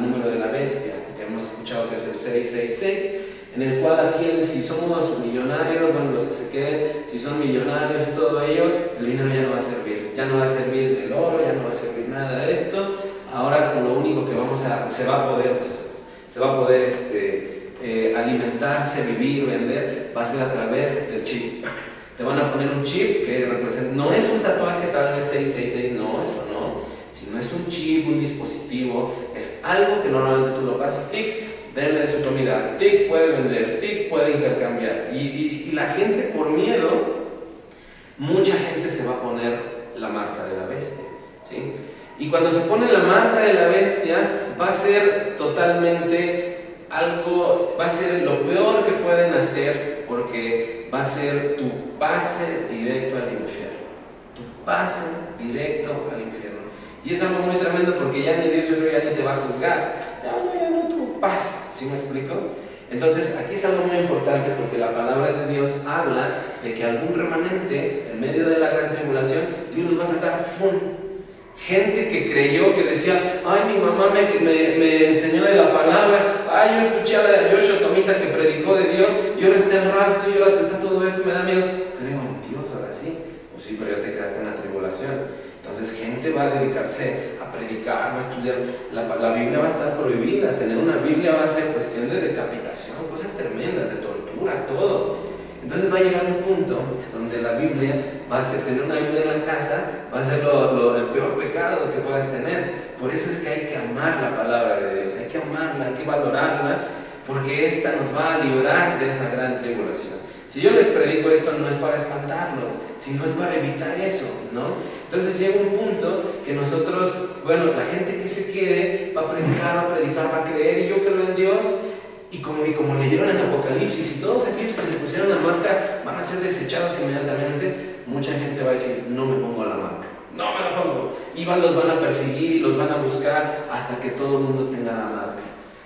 número de la bestia, que hemos escuchado que es el 666, en el cual aquí, si somos millonarios, bueno, los que se queden, si son millonarios, todo ello, el dinero ya no va a servir el oro, ya no va a servir nada de esto. Ahora con lo único que se va a poder alimentarse, vivir, vender, va a ser a través del chip. Te van a poner un chip que representa, no es un tatuaje tal vez 666, no, eso no, sino es un chip, un dispositivo, es algo que normalmente tú lo pasas, tic, denle de su comida, tic, puede vender, tic, puede intercambiar. Y la gente, por miedo, mucha gente se va a poner la marca de la bestia, ¿sí? Y cuando se pone la marca de la bestia, va a ser totalmente va a ser lo peor que pueden hacer, porque va a ser tu pase directo al infierno. Tu pase directo al infierno. Y es algo muy tremendo, porque ya ni Dios, yo creo, ya ni te va a juzgar. Ya no tu paz, ¿sí me explico? Entonces, aquí es algo muy importante, porque la palabra de Dios habla de que algún remanente, en medio de la gran tribulación, Dios los va a sacar ¡fum! Gente que creyó, que decía, ay, mi mamá me enseñó de la palabra, ay, yo escuché a Joshua Tomita que predicó de Dios, y ahora está el rapto, y ahora está todo esto, me da miedo. Creo en Dios, ahora sí. Pues sí, pero ya te quedaste en la tribulación. Entonces, gente va a dedicarse a predicar, va a estudiar. La Biblia va a estar prohibida. Tener una Biblia va a ser cuestión de decapitación, cosas tremendas, de tortura, todo. Entonces va a llegar un punto donde la Biblia va a ser, tener una Biblia en la casa va a ser el peor pecado que puedas tener. Por eso es que hay que amar la palabra de Dios, hay que amarla, hay que valorarla, porque esta nos va a librar de esa gran tribulación. Si yo les predico esto, no es para espantarlos, sino es para evitar eso, ¿no? Entonces llega un punto que nosotros, la gente que se quede va a predicar, va a creer, y yo creo en Dios. Y como leyeron en Apocalipsis, y todos aquellos que se pusieron la marca van a ser desechados inmediatamente, mucha gente va a decir, no me pongo la marca, no me la pongo. Y los van a perseguir y los van a buscar hasta que todo el mundo tenga la marca.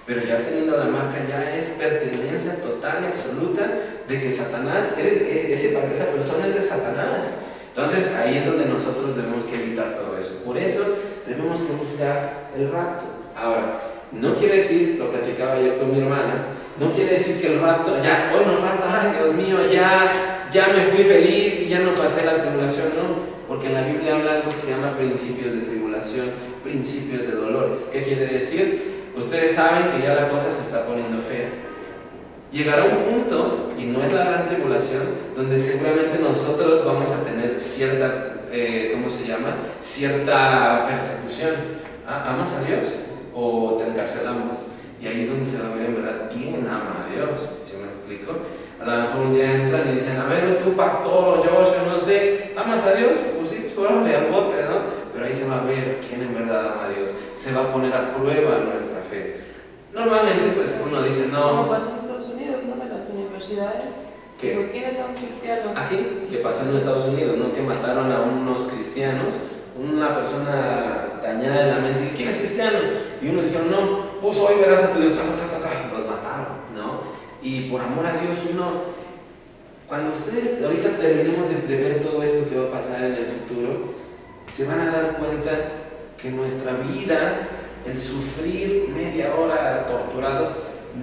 Pero ya teniendo la marca ya es pertenencia total y absoluta de que Satanás, esa persona es de Satanás. Entonces ahí es donde nosotros debemos que evitar todo eso. Por eso debemos que buscar el rapto. Ahora, no quiere decir, lo platicaba ayer con mi hermana, no quiere decir que el rapto, ya, hoy nos rapta, ay Dios mío, ya me fui feliz y ya no pasé la tribulación, no. Porque en la Biblia habla algo que se llama principios de tribulación, principios de dolores. ¿Qué quiere decir? Ustedes saben que ya la cosa se está poniendo fea. Llegará un punto, y no es la gran tribulación, donde seguramente nosotros vamos a tener cierta, cierta persecución. ¿Amas a Dios o te encarcelamos? Y ahí es donde se va a ver en verdad quién ama a Dios. ¿Sí me explico? A lo mejor un día entran y dicen, a ver, tú pastor o yo no sé, ¿amas a Dios? Pues sí, pues órale al bote, ¿no? Pero ahí se va a ver quién en verdad ama a Dios. Se va a poner a prueba nuestra fe. Normalmente, pues uno dice, no. Como pasó en Estados Unidos, ¿no? En las universidades. ¿Qué? ¿Quién es un cristiano? Ah, sí, que pasó en Estados Unidos, ¿no? Que mataron a unos cristianos, una persona dañada de la mente. ¿Quién es cristiano? Y unos dijeron, no, vos hoy verás a tu Dios, los mataron, ¿no? Y por amor a Dios, cuando ustedes ahorita terminemos de ver todo esto que va a pasar en el futuro, se van a dar cuenta que nuestra vida, el sufrir media hora torturados,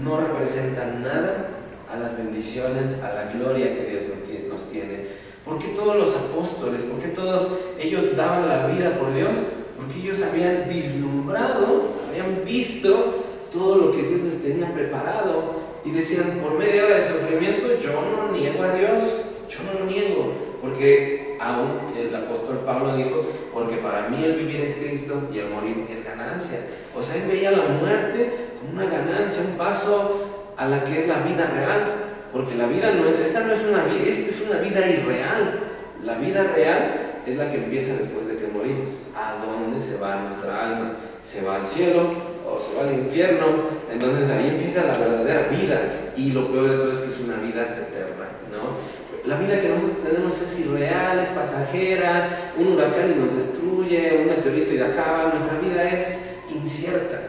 no representa nada a las bendiciones, a la gloria que Dios nos tiene. ¿Por qué todos los apóstoles, por qué todos ellos daban la vida por Dios? Porque ellos habían vislumbrado, habían visto todo lo que Dios les tenía preparado y decían, por media hora de sufrimiento, yo no niego a Dios, yo no lo niego, porque aún el apóstol Pablo dijo, porque para mí el vivir es Cristo y el morir es ganancia. O sea, él veía la muerte como una ganancia, un paso a la que es la vida real, porque la vida esta no es una vida, esta es una vida irreal. La vida real es la que empieza después de que morimos. ¿A dónde se va nuestra alma? ¿Se va al cielo o se va al infierno? Entonces ahí empieza la verdadera vida, y lo peor de todo es que es una vida eterna, ¿no? La vida que nosotros tenemos es irreal, es pasajera, un huracán y nos destruye, un meteorito y acaba. Nuestra vida es incierta.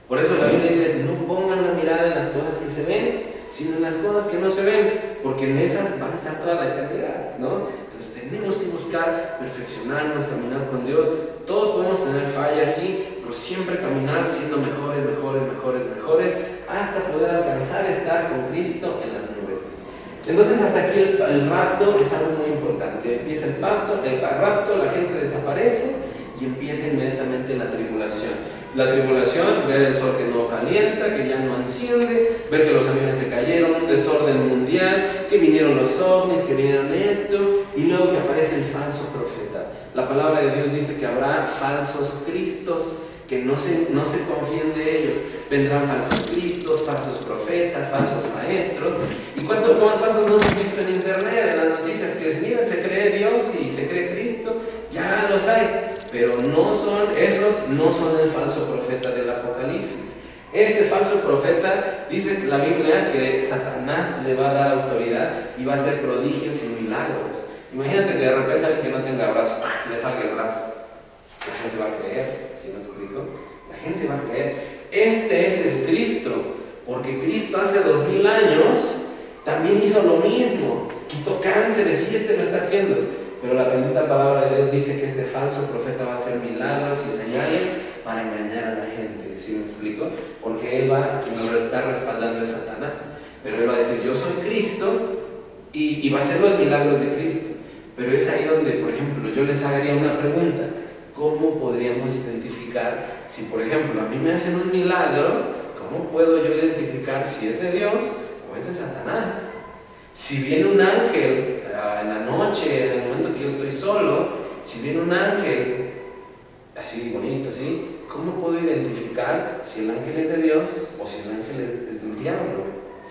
Por eso la Biblia dice, no pongan la mirada en las cosas que se ven, sino en las cosas que no se ven, porque en esas van a estar toda la eternidad, ¿no? Entonces tenemos que buscar perfeccionarnos, caminar con Dios. Todos podemos tener fallas, sí, pero siempre caminar siendo mejores, hasta poder alcanzar a estar con Cristo en las nubes. Entonces hasta aquí el rapto es algo muy importante. Empieza el rapto, la gente desaparece y empieza inmediatamente la tribulación. La tribulación, ver el sol que no calienta, que ya no enciende, ver que los aviones se cayeron, un desorden mundial, que vinieron los ovnis, que vinieron esto, y luego que aparece el falso profeta. La palabra de Dios dice que habrá falsos cristos, que no se confíen de ellos. Vendrán falsos cristos, falsos profetas, falsos maestros. ¿Y cuántos no hemos visto en internet, en las noticias, que miren, se cree Dios y se cree Cristo? Ya los hay, pero esos no son el falso profeta del Apocalipsis. Este falso profeta, dice la Biblia, que Satanás le va a dar autoridad y va a hacer prodigios y milagros. Imagínate que de repente alguien que no tenga brazo, le salga el brazo. La gente va a creer, ¿sí me explico? La gente va a creer. Este es el Cristo, porque Cristo hace 2000 años también hizo lo mismo, quitó cánceres, y lo está haciendo. Pero la bendita palabra de Dios dice que este falso profeta va a hacer milagros y señales para engañar a la gente, ¿sí me explico? Porque él quien lo está respaldando es Satanás, pero él va a decir, yo soy Cristo, y va a hacer los milagros de Cristo. Pero es ahí donde, por ejemplo, yo les haría una pregunta: ¿cómo podríamos identificar si, por ejemplo, a mí me hacen un milagro? ¿Cómo puedo yo identificar si es de Dios o es de Satanás? Si viene un ángel en la noche, en el momento que yo estoy solo, si viene un ángel así bonito, ¿sí? ¿Cómo puedo identificar si el ángel es de Dios o si el ángel es del diablo?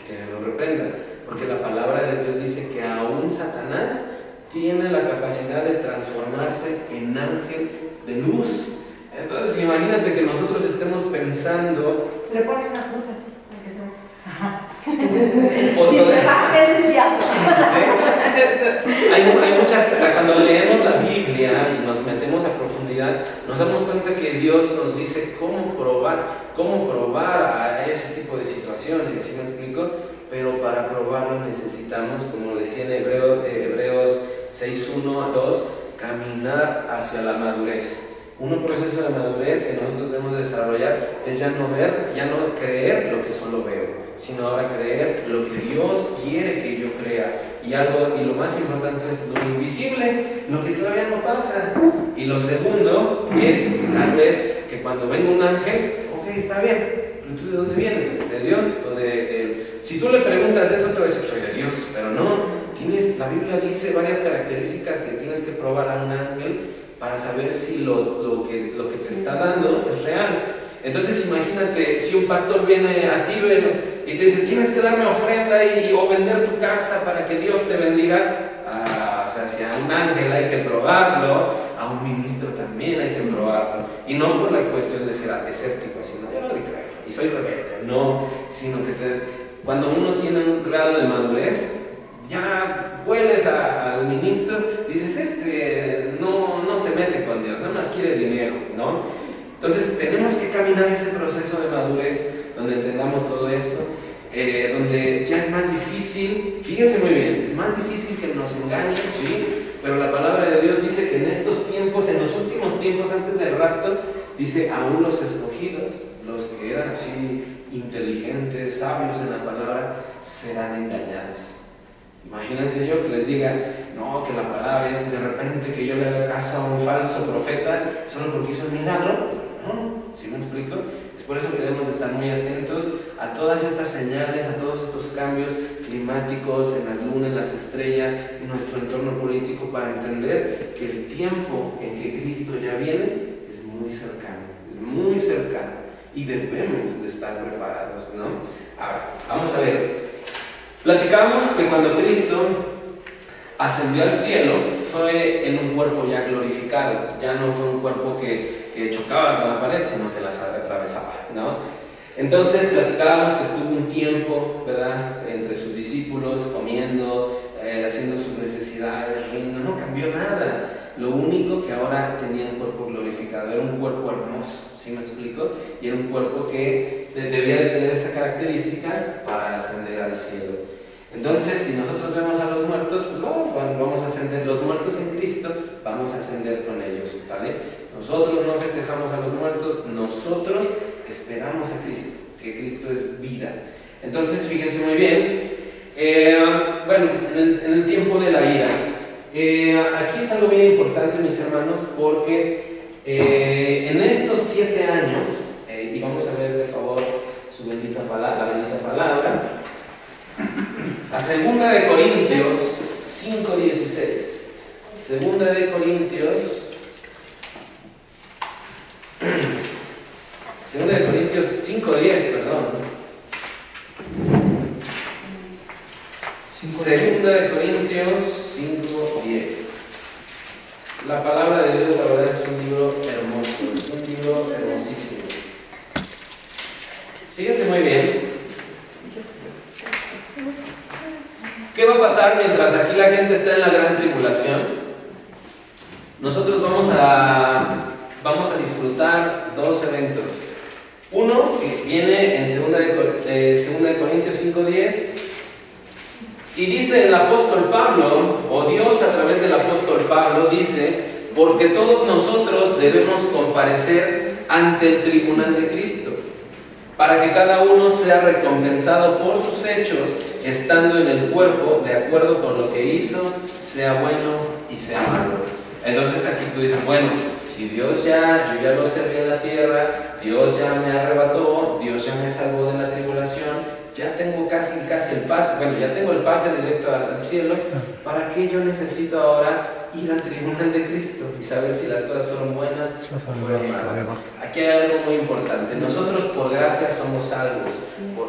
Que lo reprenda. Porque la palabra de Dios dice que aún Satanás tiene la capacidad de transformarse en ángel de luz. Entonces imagínate que nosotros estemos pensando... Le ponen una cruz así, para que se vea. Si se baja es el diablo. ¿Sí? Hay muchas, cuando leemos la Biblia y nos metemos a nos damos cuenta que Dios nos dice cómo probar a ese tipo de situaciones, ¿sí me explico? Pero para probarlo necesitamos, como decía en Hebreos 6:1-2, caminar hacia la madurez. Un proceso de madurez que nosotros debemos desarrollar es ya no creer lo que solo veo, sino ahora creer lo que Dios quiere que yo crea. Y lo más importante es lo invisible, lo que todavía no pasa. Y lo segundo es que tal vez que cuando venga un ángel, ok, está bien, pero ¿tú de dónde vienes? ¿De Dios o de él? Si tú le preguntas eso, te va a decir, soy de Dios, pero no. La Biblia dice varias características que tienes que probar a un ángel para saber si lo que te está dando es real. Entonces imagínate, si un pastor viene a ti y te dice, tienes que darme ofrenda o vender tu casa para que Dios te bendiga. O sea, si a un ángel hay que probarlo, a un ministro también hay que probarlo. Y no por la cuestión de ser escéptico, sino yo no le creo y soy rebelde, no, sino que cuando uno tiene un grado de madurez, ya hueles al ministro, dices, no se mete con Dios, nada más quiere dinero, ¿no? Entonces tenemos que caminar ese proceso de madurez donde entendamos todo esto, donde ya es más difícil, fíjense muy bien, es más difícil que nos engañen, sí, pero la palabra de Dios dice que en estos tiempos, en los últimos tiempos antes del rapto, dice, aún los escogidos, los que eran así inteligentes, sabios en la palabra, serán engañados. Imagínense yo que les diga, no, que la palabra es de repente que yo le haga caso a un falso profeta solo porque hizo un milagro, ¿no? ¿Sí me explico? Es por eso que debemos estar muy atentos a todas estas señales, a todos estos cambios climáticos en la luna, en las estrellas, en nuestro entorno político, para entender que el tiempo en que Cristo ya viene es muy cercano y debemos de estar preparados, ¿no? Ahora, vamos a ver. Platicamos que cuando Cristo ascendió al cielo fue en un cuerpo ya glorificado, ya no fue un cuerpo que chocaba con la pared, sino que las atravesaba, ¿no? Entonces platicábamos que estuvo un tiempo, ¿verdad?, entre sus discípulos, comiendo, haciendo sus necesidades, riendo, no cambió nada. Lo único que ahora tenía un cuerpo glorificado, era un cuerpo hermoso, ¿sí me explico? Y era un cuerpo que debía de tener esa característica para ascender al cielo. Entonces, si nosotros vemos a los muertos, pues vamos a ascender, los muertos en Cristo, vamos a ascender con ellos, ¿sale? Nosotros no festejamos a los muertos, nosotros esperamos a Cristo, que Cristo es vida. Entonces, fíjense muy bien, en el tiempo de la ira, aquí es algo bien importante, mis hermanos, porque en estos 7 años, y vamos a ver de favor la bendita palabra, a 2 de Corintios 5:16. 2 de Corintios 5:10, perdón. 2 de Corintios 5:10. La palabra de Dios, la verdad, es un libro hermoso, es un libro hermosísimo. Fíjense muy bien. ¿Qué va a pasar mientras aquí la gente está en la gran tribulación? Nosotros vamos a disfrutar 2 eventos. Uno que viene en 2 de Corintios 5:10 y dice el apóstol Pablo, o Dios a través del apóstol Pablo dice, porque todos nosotros debemos comparecer ante el tribunal de Cristo, para que cada uno sea recompensado por sus hechos, estando en el cuerpo, de acuerdo con lo que hizo, sea bueno y sea malo. Entonces aquí tú dices, bueno, si yo ya lo serví en la tierra, Dios ya me arrebató, Dios ya me salvó de la tribulación, ya tengo casi el pase, ya tengo el pase directo al cielo, ¿para qué yo necesito ahora ir al tribunal de Cristo y saber si las cosas fueron buenas o fueron malas? Aquí hay algo muy importante. Nosotros por gracia somos salvos.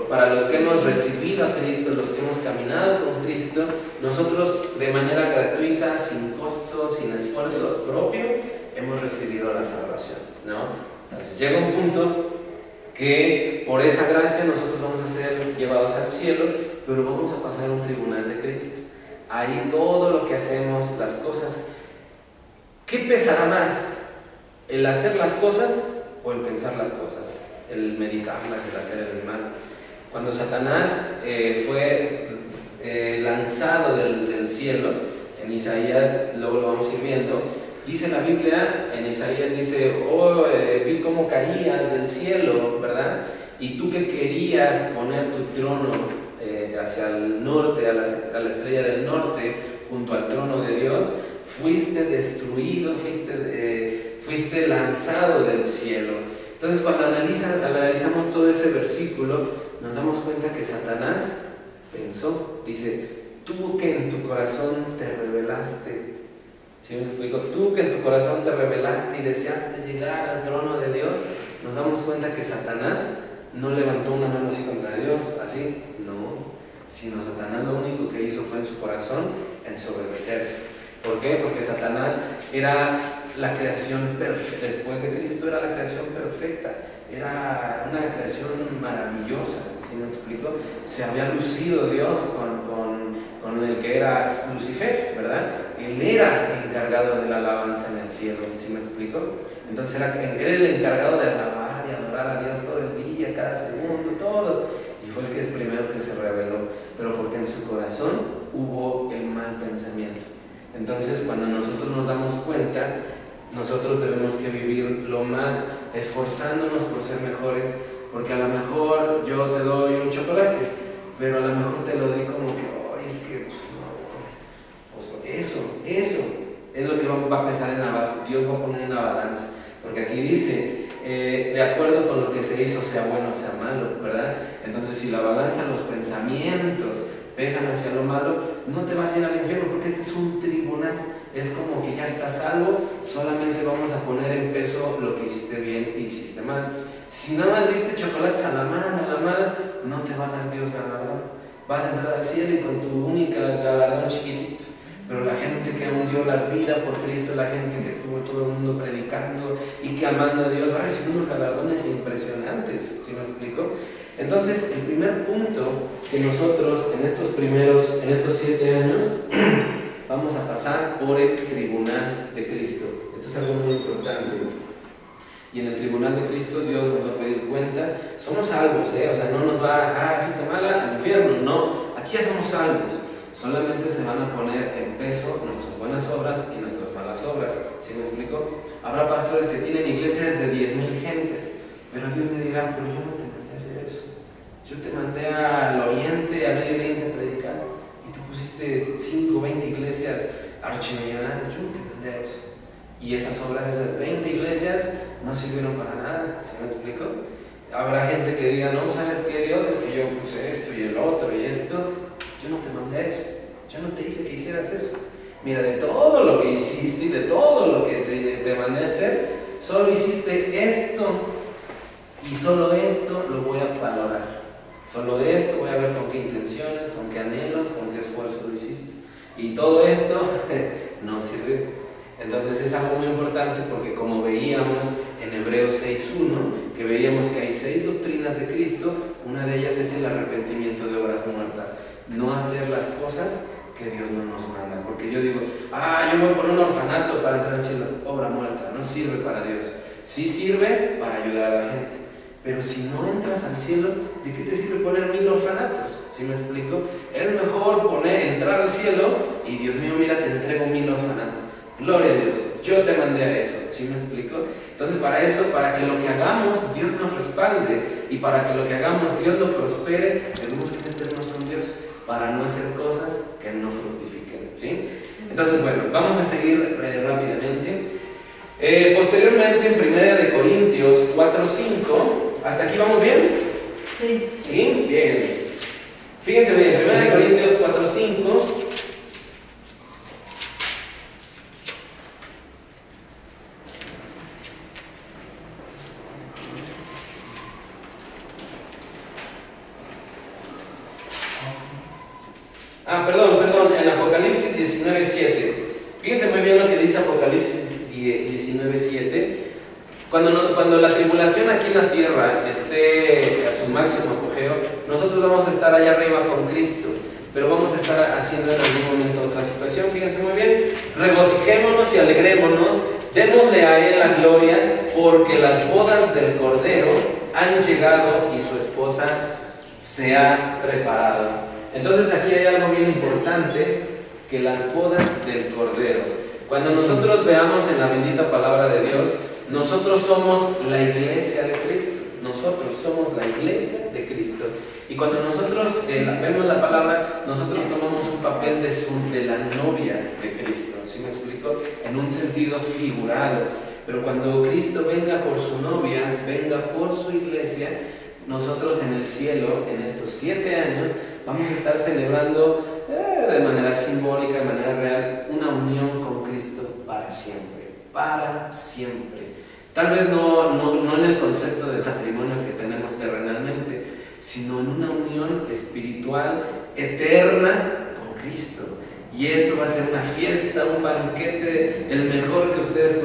Para los que hemos recibido a Cristo, los que hemos caminado con Cristo, nosotros de manera gratuita, sin costo, sin esfuerzo propio, hemos recibido la salvación, ¿no? Entonces llega un punto que por esa gracia nosotros vamos a ser llevados al cielo, pero vamos a pasar a un tribunal de Cristo. Ahí todo lo que hacemos, las cosas, ¿qué pesará más? ¿El hacer las cosas o el pensar las cosas? El meditarlas, el hacer el mal. Cuando Satanás fue lanzado del cielo, en Isaías, luego lo vamos a ir viendo, dice la Biblia, en Isaías dice, vi cómo caías del cielo, ¿verdad? Y tú que querías poner tu trono hacia el norte, a la estrella del norte, junto al trono de Dios, fuiste destruido, fuiste lanzado del cielo. Entonces cuando analizamos todo ese versículo, nos damos cuenta que Satanás pensó, dice, tú que en tu corazón te rebelaste, ¿sí me explico? Tú que en tu corazón te rebelaste y deseaste llegar al trono de Dios, nos damos cuenta que Satanás no levantó una mano así contra Dios, así, no, sino Satanás lo único que hizo fue en su corazón ensoberbecerse. ¿Por qué? Porque Satanás era la creación perfecta, después de Cristo era la creación perfecta, era una creación maravillosa, ¿sí me explico? Se había lucido Dios con el que era Lucifer, ¿verdad? Él era encargado de la alabanza en el cielo, ¿sí me explico? Entonces era el encargado de alabar y adorar a Dios todo el día, cada segundo, todos, y fue el que es primero que se reveló, pero porque en su corazón hubo el mal pensamiento. Entonces cuando nosotros nos damos cuenta, nosotros debemos que vivir lo mal, esforzándonos por ser mejores, porque a lo mejor yo te doy un chocolate, pero a lo mejor te lo di como que, es que eso es lo que va a pesar en la balanza. Dios va a poner en la balanza, porque aquí dice, de acuerdo con lo que se hizo, sea bueno o sea malo, ¿verdad? Entonces si la balanza, los pensamientos pesan hacia lo malo, no te vas a ir al infierno, porque este es un tribunal. Es como que ya estás salvo, solamente vamos a poner en peso lo que hiciste bien y hiciste mal. Si nada más diste chocolates a la mala, no te va a dar Dios galardón. Vas a entrar al cielo y con tu única galardón chiquitito. Pero la gente que aún dio la vida por Cristo, la gente que estuvo todo el mundo predicando y que amando a Dios, va a recibir unos galardones impresionantes, ¿sí me explico? Entonces, el primer punto que nosotros en estos 7 años vamos a pasar por el tribunal de Cristo. Esto es algo muy importante. Y en el tribunal de Cristo Dios nos va a pedir cuentas. Somos salvos, o sea, no nos va fuiste mala, al infierno. No, aquí ya somos salvos. Solamente se van a poner en peso nuestras buenas obras y nuestras malas obras. ¿Sí me explico? Habrá pastores que tienen iglesias de 10,000 gentes, pero Dios me dirá, pero yo no te mandé a hacer eso. Yo te mandé al oriente, a Medio Oriente a predicar, y tú pusiste 5 o 20 iglesias archimillonarias. Yo no te mandé a eso. Y esas obras, esas 20 iglesias, no sirvieron para nada. ¿Sí me explico? Habrá gente que diga, no, ¿sabes qué, Dios? Es que yo puse esto y el otro y esto. Yo no te mandé a eso. Yo no te hice que hicieras eso. Mira, de todo lo que hiciste y de todo lo que te mandé a hacer, solo hiciste esto. Y solo esto lo voy a valorar. Solo de esto voy a ver con qué intenciones, con qué anhelos, con qué esfuerzo lo hiciste. Y todo esto no sirve. Entonces es algo muy importante, porque como veíamos en Hebreos 6:1, que veíamos que hay 6 doctrinas de Cristo, una de ellas es el arrepentimiento de obras muertas. No hacer las cosas que Dios no nos manda. Porque yo digo, yo voy por un orfanato para entrar al cielo. Obra muerta, no sirve para Dios. Sí sirve para ayudar a la gente, pero si no entras al cielo, ¿de qué te sirve poner 1000 orfanatos? ¿Sí me explico? Es mejor entrar al cielo y Dios mío, mira, te entrego 1000 orfanatos. Gloria a Dios, yo te mandé a eso, ¿sí me explico? Entonces para eso, para que lo que hagamos Dios nos respalde, y para que lo que hagamos Dios lo prospere, tenemos que meternos con Dios para no hacer cosas que no fructifiquen, ¿sí? Entonces bueno, vamos a seguir rápidamente. Posteriormente en 1 Corintios 4:5, ¿hasta aquí vamos bien? Sí. ¿Sí? Bien. Fíjense bien, 1 Corintios 4:5. Perdón, en Apocalipsis 19:7. Fíjense muy bien lo que dice Apocalipsis 19:7. Cuando la tribulación aquí en la tierra esté a su máximo apogeo, nosotros vamos a estar allá arriba con Cristo, pero vamos a estar haciendo en algún momento otra situación. Fíjense muy bien, regocijémonos y alegrémonos démosle a Él la gloria, porque las bodas del Cordero han llegado y su esposa se ha preparado. Entonces aquí hay algo bien importante, que las bodas del Cordero. Cuando nosotros veamos en la bendita palabra de Dios, nosotros somos la iglesia de Cristo. Nosotros somos la iglesia de Cristo. Y cuando nosotros vemos la palabra, nosotros tomamos un papel de la novia de Cristo. ¿Sí me explico? En un sentido figurado. Pero cuando Cristo venga por su novia, venga por su iglesia, nosotros en el cielo, en estos 7 años, vamos a estar celebrando de manera simbólica, de manera real, una unión con Cristo para siempre. Para siempre. Tal vez no en el concepto de matrimonio que tenemos terrenalmente, sino en una unión espiritual eterna con Cristo. Y eso va a ser una fiesta, un banquete, el mejor que ustedes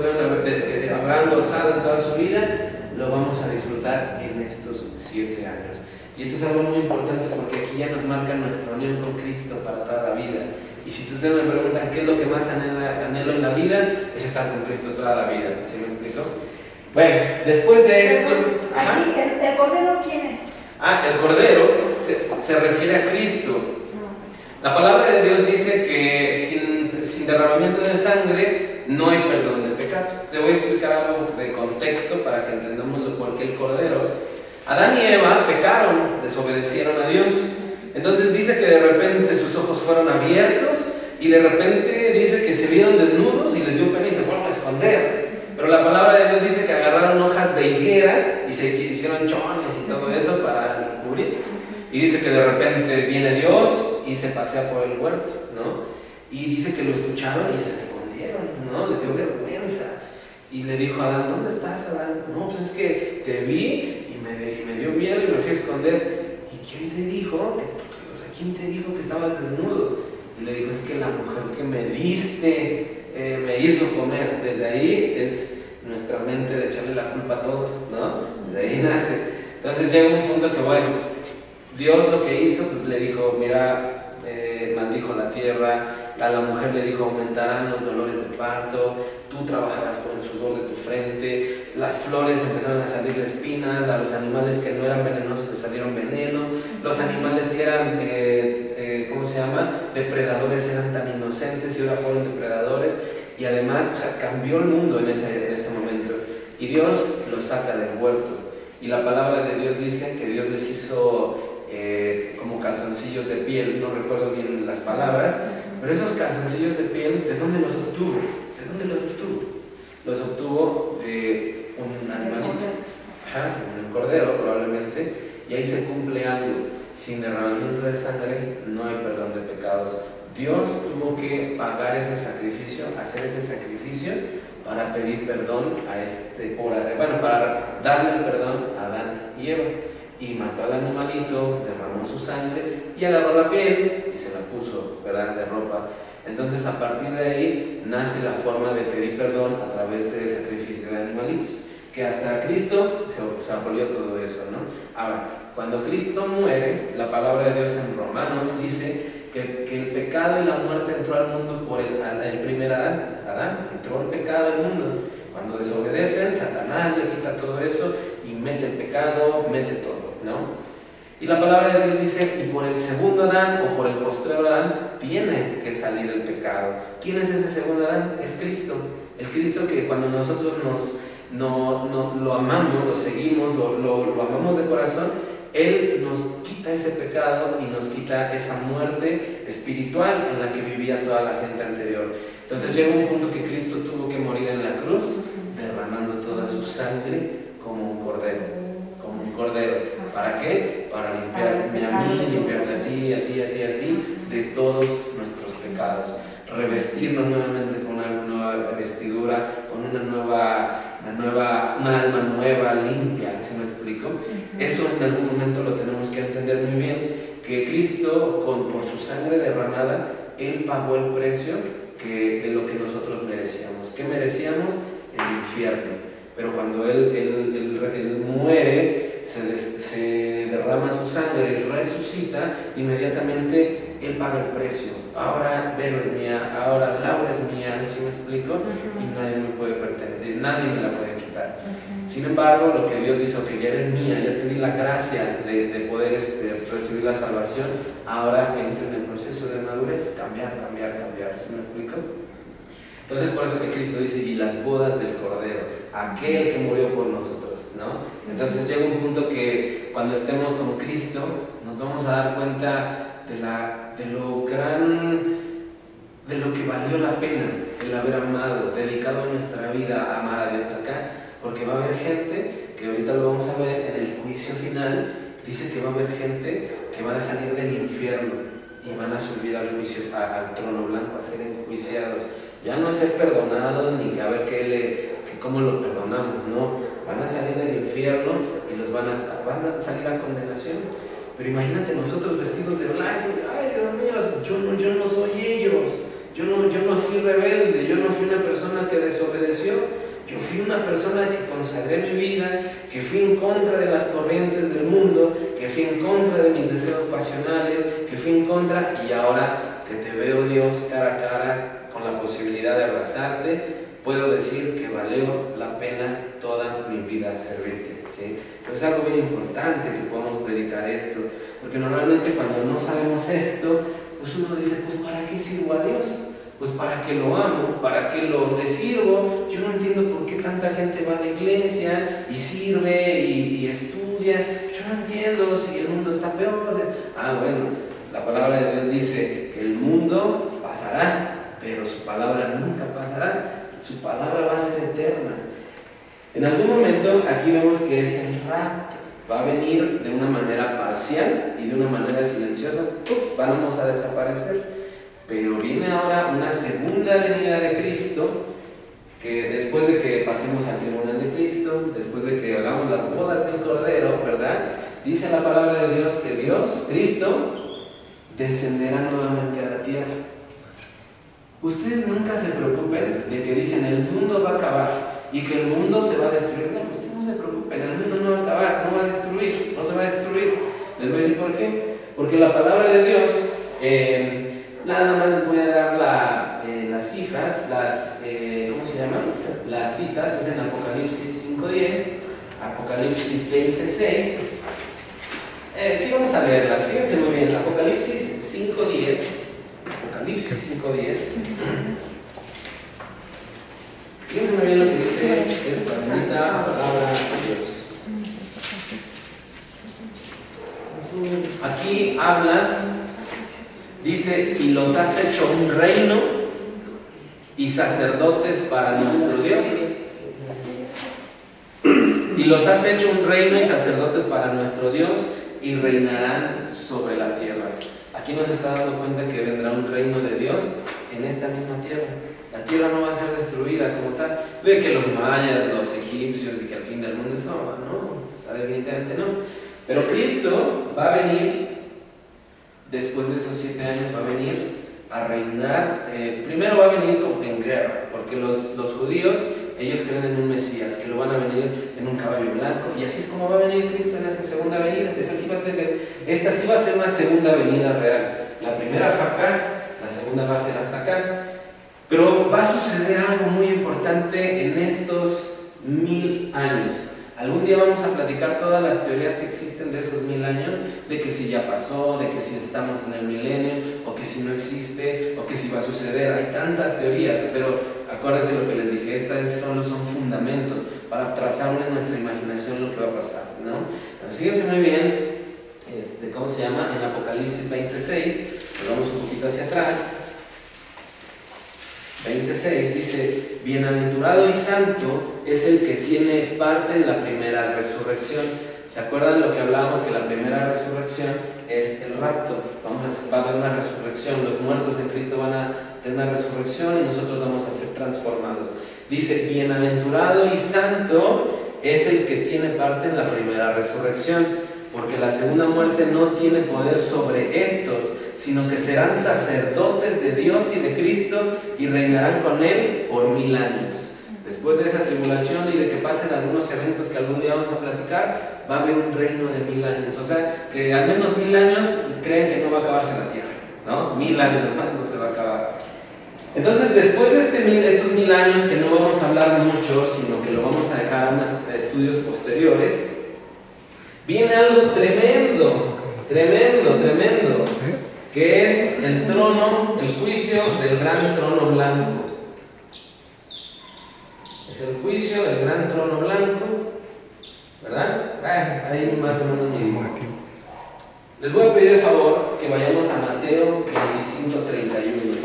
habrán gozado en toda su vida. Lo vamos a disfrutar en estos 7 años. Y esto es algo muy importante, porque aquí ya nos marca nuestra unión con Cristo para toda la vida. Y si ustedes me preguntan qué es lo que más anhelo en la vida, es estar con Cristo toda la vida. ¿Sí me explico? Bueno, después de esto... Aquí, ¿el Cordero quién es? El Cordero se refiere a Cristo. La palabra de Dios dice que sin derramamiento de sangre no hay perdón de pecados. Te voy a explicar algo de contexto para que entendamos por qué el Cordero. Adán y Eva pecaron, desobedecieron a Dios. Entonces dice que de repente sus ojos fueron abiertos y de repente dice que se vieron desnudos y les dio pena y se fueron a esconder. Pero la palabra de Dios dice que agarraron hojas de higuera y se hicieron chones y todo eso para cubrirse. Y dice que de repente viene Dios y se pasea por el huerto, ¿no? Y dice que lo escucharon y se escondieron, ¿no? Les dio vergüenza. Y le dijo a Adán, ¿dónde estás, Adán? No, pues es que te vi y me dio miedo y me fui a esconder. ¿Y quién te dijo? ¿Quién te dijo que estabas desnudo? Y le dijo, es que la mujer que me diste me hizo comer. Desde ahí es nuestra mente de echarle la culpa a todos, ¿no? Desde ahí nace. Entonces llega un punto que, bueno, Dios lo que hizo, pues le dijo, mira, maldijo la tierra. A la mujer le dijo, aumentarán los dolores de parto, tú trabajarás con el sudor de tu frente. Las flores empezaron a salir espinas, a los animales que no eran venenosos les salieron veneno, los animales que eran, ¿cómo se llama?, depredadores, eran tan inocentes y ahora fueron depredadores. Y además, o sea, cambió el mundo en ese momento. Y Dios los saca del huerto. Y la palabra de Dios dice que Dios les hizo como calzoncillos de piel, no recuerdo bien las palabras, pero esos calzoncillos de piel, ¿de dónde los obtuvo? ¿De dónde los obtuvo? Los obtuvo de un animalito, un cordero probablemente, y ahí se cumple algo. Sin derramamiento de sangre no hay perdón de pecados. Dios tuvo que pagar ese sacrificio, hacer ese sacrificio para pedir perdón para darle el perdón a Adán y Eva. Y mató al animalito, derramó su sangre y agarró la piel y se la puso, ¿verdad?, de ropa. Entonces a partir de ahí nace la forma de pedir perdón a través del sacrificio de animalitos, que hasta Cristo se abolió todo eso, ¿no? Ahora, cuando Cristo muere, la palabra de Dios en Romanos dice que el pecado y la muerte entró al mundo por el primer Adán, entró el pecado al mundo. Cuando desobedecen, Satanás le quita todo eso y mete el pecado, mete todo, ¿no? Y la palabra de Dios dice, y por el segundo Adán o por el postrero Adán tiene que salir el pecado. ¿Quién es ese segundo Adán? Es Cristo. El Cristo que cuando nosotros lo amamos, lo seguimos, lo amamos de corazón, Él nos quita ese pecado y nos quita esa muerte espiritual en la que vivía toda la gente anterior. Entonces llega un punto que Cristo tuvo que morir en la cruz, derramando toda su sangre como un cordero. Como un cordero. ¿Para qué? Para limpiarme a mí, limpiarte a ti, a ti, a ti, a ti, de todos nuestros pecados. Revestirnos nuevamente con una nueva vestidura, con una alma nueva, limpia, ¿sí me explico? Eso en algún momento lo tenemos que entender muy bien, que Cristo, por su sangre derramada, Él pagó el precio de lo que nosotros merecíamos. ¿Qué merecíamos? El infierno. Pero cuando Él muere, se derrama su sangre y resucita, inmediatamente Él paga el precio. Ahora Vero es mía, ahora Laura es mía, ¿sí me explico? Y nadie me puede pertenecer, nadie me la puede quitar. Sin embargo, lo que Dios dice, ok, ya eres mía, ya te di la gracia de poder recibir la salvación, ahora entra en el proceso de madurez, cambiar, ¿sí me explico? Entonces por eso que Cristo dice, y las bodas del Cordero, aquel que murió por nosotros, ¿no? Entonces llega un punto que cuando estemos con Cristo, nos vamos a dar cuenta de lo que valió la pena el haber amado, dedicado nuestra vida a amar a Dios acá, porque va a haber gente, que ahorita lo vamos a ver en el juicio final, dice que va a haber gente que van a salir del infierno y van a subir al juicio, al trono blanco, a ser enjuiciados. Ya no a ser perdonados, ni que a ver cómo lo perdonamos, no. Van a salir del infierno y van a salir a condenación. Pero imagínate nosotros vestidos de blanco, ay Dios mío, yo no soy ellos, yo no fui rebelde, yo no fui una persona que desobedeció, yo fui una persona que consagré mi vida, que fui en contra de las corrientes del mundo, que fui en contra de mis deseos pasionales, que fui en contra, y ahora que te veo, Dios, cara a cara, con la posibilidad de abrazarte, puedo decir que valió la pena toda mi vida servirte, ¿sí? Entonces es algo bien importante que podamos predicar esto, porque normalmente cuando no sabemos esto, pues uno dice, pues ¿para qué sirvo a Dios? Pues ¿para qué lo amo? ¿Para qué le sirvo? Yo no entiendo por qué tanta gente va a la iglesia y sirve y estudia. Yo no entiendo si el mundo está peor. Bueno, la palabra de Dios dice que el mundo pasará, pero su palabra nunca pasará, su palabra va a ser eterna. En algún momento, aquí vemos que es el rapto, va a venir de una manera parcial y de una manera silenciosa, vamos a desaparecer, pero viene ahora una segunda venida de Cristo, que después de que pasemos al tribunal de Cristo, después de que hagamos las bodas del Cordero, ¿verdad? Dice la palabra de Dios que Cristo, descenderá nuevamente a la tierra. Ustedes nunca se preocupen de que dicen el mundo va a acabar y que el mundo se va a destruir. No, ustedes no se preocupen, el mundo no va a acabar, no va a destruir, no se va a destruir. Les voy a decir por qué. Porque la palabra de Dios, nada más les voy a dar las cifras, ¿cómo se llama? Las citas, es en Apocalipsis 5:10, Apocalipsis 20:6. Sí, vamos a leerlas, fíjense muy bien, Apocalipsis 5:10. Apocalipsis 5:10. Fíjense muy bien lo que dice esta bendita palabra de Dios. Aquí habla, dice, y los has hecho un reino y sacerdotes para nuestro Dios. Y los has hecho un reino y sacerdotes para nuestro Dios y reinarán sobre la tierra. Aquí nos está dando cuenta que vendrá un reino de Dios en esta misma tierra. La tierra no va a ser destruida como tal. Ve que los mayas, los egipcios y que al fin del mundo eso, no, o sea, definitivamente no. Pero Cristo va a venir, después de esos 7 años, va a venir a reinar. Primero va a venir en guerra, porque los judíos, ellos creen en un Mesías, que lo van a venir en un caballo blanco, y así es como va a venir Cristo en esa segunda venida. Esta sí va a ser una segunda venida real. La primera fue acá, la segunda va a ser hasta acá. Pero va a suceder algo muy importante en estos 1000 años. Algún día vamos a platicar todas las teorías que existen de esos 1000 años, de que si ya pasó, de que si estamos en el milenio, o que si no existe, o que si va a suceder. Hay tantas teorías, pero acuérdense lo que les dije, estas solo son fundamentos para trazar en nuestra imaginación lo que va a pasar, ¿no? Entonces, fíjense muy bien, ¿cómo se llama? En Apocalipsis 26, vamos un poquito hacia atrás. 26 dice, bienaventurado y santo es el que tiene parte en la primera resurrección. ¿Se acuerdan lo que hablábamos? Que la primera resurrección es el rapto. Va a haber una resurrección, los muertos en Cristo van a tener una resurrección y nosotros vamos a ser transformados. Dice, bienaventurado y santo es el que tiene parte en la primera resurrección, porque la segunda muerte no tiene poder sobre estos, sino que serán sacerdotes de Dios y de Cristo y reinarán con Él por 1000 años. Después de esa tribulación y de que pasen algunos eventos que algún día vamos a platicar, va a haber un reino de 1000 años. O sea, que al menos 1000 años creen que no va a acabarse la tierra, ¿no? 1000 años más no se va a acabar. Entonces, después de estos 1000 años, que no vamos a hablar mucho, sino que lo vamos a dejar a unos estudios posteriores, viene algo tremendo, que es el trono, el juicio del gran trono blanco. Es el juicio del gran trono blanco, ¿verdad? Ahí más o menos mismo. Les voy a pedir el favor que vayamos a Mateo 25:31.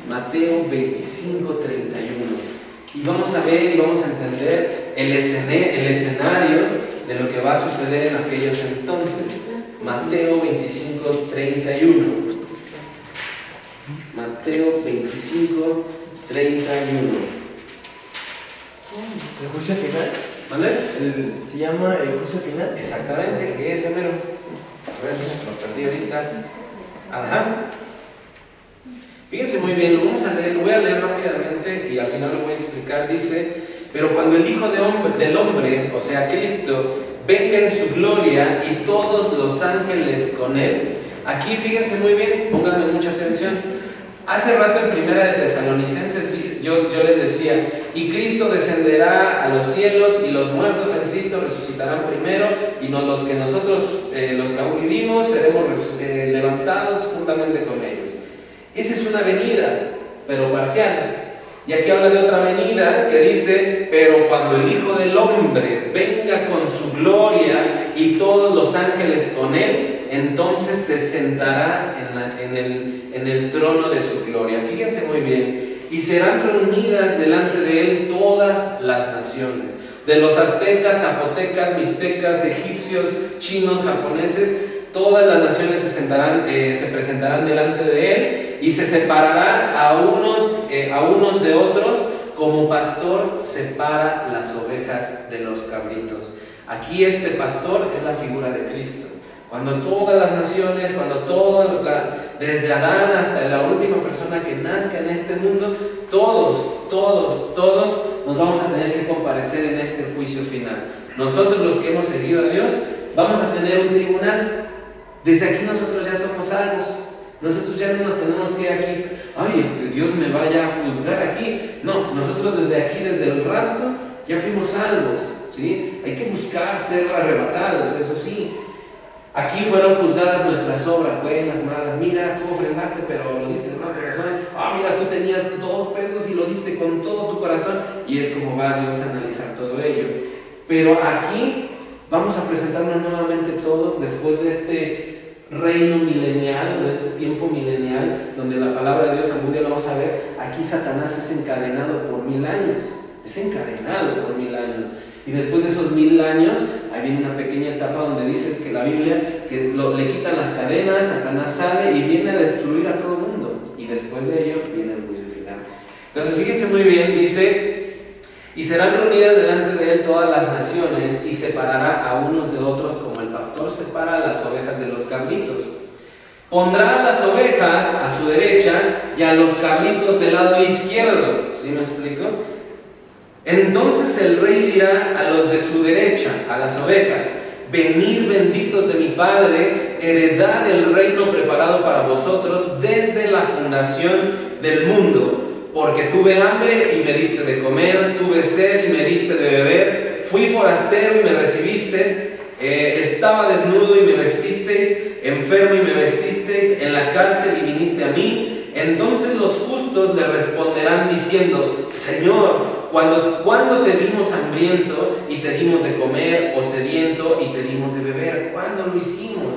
Mateo 25:31. Y vamos a ver y vamos a entender el escenario de lo que va a suceder en aquellos entonces. Mateo 25:31. Mateo 25:31. ¿El juicio final? ¿Vale? ¿Se llama el juicio final? Exactamente, ese mero. A ver, lo perdí ahorita. Ajá. Fíjense muy bien, lo vamos a leer, lo voy a leer rápidamente y al final lo voy a explicar. Dice: pero cuando el Hijo del Hombre, o sea Cristo, venga en su gloria y todos los ángeles con él. Aquí fíjense muy bien, pónganme mucha atención. Hace rato en Primera de Tesalonicenses yo les decía: y Cristo descenderá a los cielos y los muertos en Cristo resucitarán primero, y los que nosotros, los que aún vivimos, seremos levantados juntamente con ellos. Esa es una venida, pero parcial. Y aquí habla de otra venida que dice: pero cuando el Hijo del Hombre venga con su gloria y todos los ángeles con él, entonces se sentará en el trono de su gloria. Fíjense muy bien. Y serán reunidas delante de él todas las naciones, de los aztecas, zapotecas, mixtecas, egipcios, chinos, japoneses. Todas las naciones se presentarán delante de él, y se separará a unos de otros, como pastor separa las ovejas de los cabritos. Aquí este pastor es la figura de Cristo. Cuando todas las naciones, desde Adán hasta la última persona que nazca en este mundo, todos nos vamos a tener que comparecer en este juicio final. Nosotros, los que hemos seguido a Dios, vamos a tener un tribunal. Desde aquí nosotros ya somos salvos. Nosotros ya no nos tenemos que ir aquí: ay, Dios me vaya a juzgar aquí. No, nosotros desde aquí, desde el rapto, ya fuimos salvos, ¿sí? Hay que buscar ser arrebatados, eso sí. Aquí fueron juzgadas nuestras obras, buenas, malas. Mira, tú ofrendaste, pero lo diste de mal corazón. Mira, tú tenías 2 pesos y lo diste con todo tu corazón. Y es como va Dios a analizar todo ello. Pero aquí vamos a presentarnos nuevamente todos después de este reino milenial, de este tiempo milenial, donde la palabra de Dios, algún día lo vamos a ver. Aquí Satanás es encadenado por 1000 años. Es encadenado por 1000 años. Y después de esos 1000 años, ahí viene una pequeña etapa donde dice que la Biblia, que le quitan las cadenas, Satanás sale y viene a destruir a todo el mundo. Y después de ello viene el juicio final. Entonces fíjense muy bien, dice: y serán reunidas delante de él todas las naciones, y separará a unos de otros, como el pastor separa a las ovejas de los cabritos. Pondrá a las ovejas a su derecha y a los cabritos del lado izquierdo. ¿Sí me explico? Entonces el rey dirá a los de su derecha, a las ovejas: venid, benditos de mi Padre, heredad del reino preparado para vosotros desde la fundación del mundo. Porque tuve hambre y me diste de comer, tuve sed y me diste de beber, fui forastero y me recibiste, estaba desnudo y me vestisteis, enfermo y me vestisteis, en la cárcel y viniste a mí. Entonces los justos le responderán diciendo: Señor, ¿cuándo te vimos hambriento y te dimos de comer, o sediento y te dimos de beber? ¿Cuándo lo hicimos?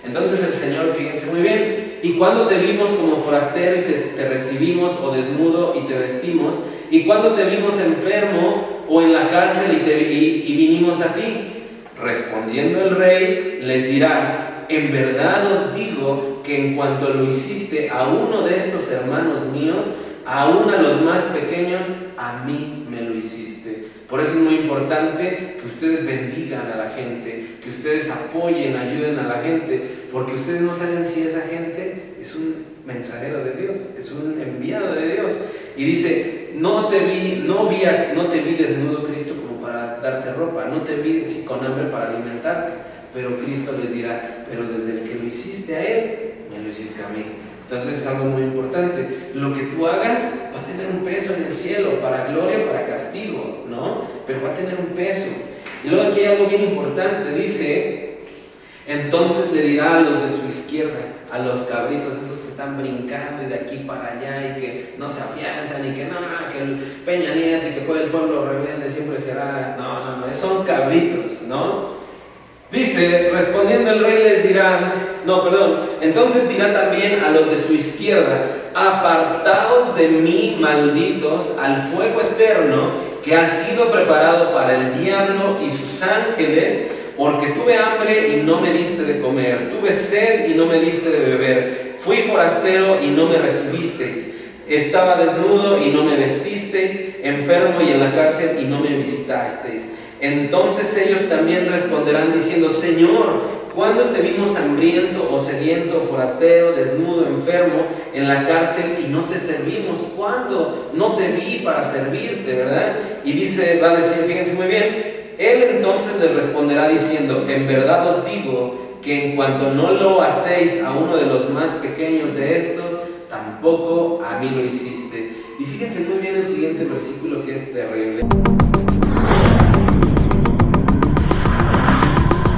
Entonces el Señor, fíjense muy bien: ¿y cuándo te vimos como forastero y te recibimos, o desnudo y te vestimos? ¿Y cuándo te vimos enfermo o en la cárcel y vinimos a ti? Respondiendo el rey les dirá: en verdad os digo que en cuanto lo hiciste a uno de estos hermanos míos, aún a los más pequeños, a mí me lo hiciste. Por eso es muy importante que ustedes bendigan a la gente, que ustedes apoyen, ayuden a la gente, porque ustedes no saben si esa gente es un mensajero de Dios, es un enviado de Dios. Y dice: no te vi desnudo, Cristo, como para darte ropa, no te vi con hambre para alimentarte, pero Cristo les dirá, pero desde el que lo hiciste a Él, me lo hiciste a mí. Entonces es algo muy importante. Lo que tú hagas va a tener un peso en el cielo, para gloria o para castigo, ¿no? Pero va a tener un peso. Y luego aquí hay algo bien importante, dice, entonces le dirá a los de su izquierda, a los cabritos, esos que están brincando y de aquí para allá y que no se afianzan y que no, que el Peña Nieto y que el pueblo rebelde siempre será, no, son cabritos, ¿no? Dice, respondiendo el rey les dirá, entonces dirá también a los de su izquierda, apartaos de mí, malditos, al fuego eterno que ha sido preparado para el diablo y sus ángeles, porque tuve hambre y no me diste de comer, tuve sed y no me diste de beber, fui forastero y no me recibisteis, estaba desnudo y no me vestisteis, enfermo y en la cárcel y no me visitasteis. Entonces ellos también responderán diciendo, Señor, ¿cuándo te vimos hambriento o sediento, forastero, desnudo, enfermo, en la cárcel y no te servimos? ¿Cuándo no te vi para servirte, verdad? Y dice, va a decir, fíjense muy bien, Él entonces les responderá diciendo, en verdad os digo que en cuanto no lo hacéis a uno de los más pequeños de estos, tampoco a mí lo hiciste. Y fíjense muy bien el siguiente versículo que es terrible.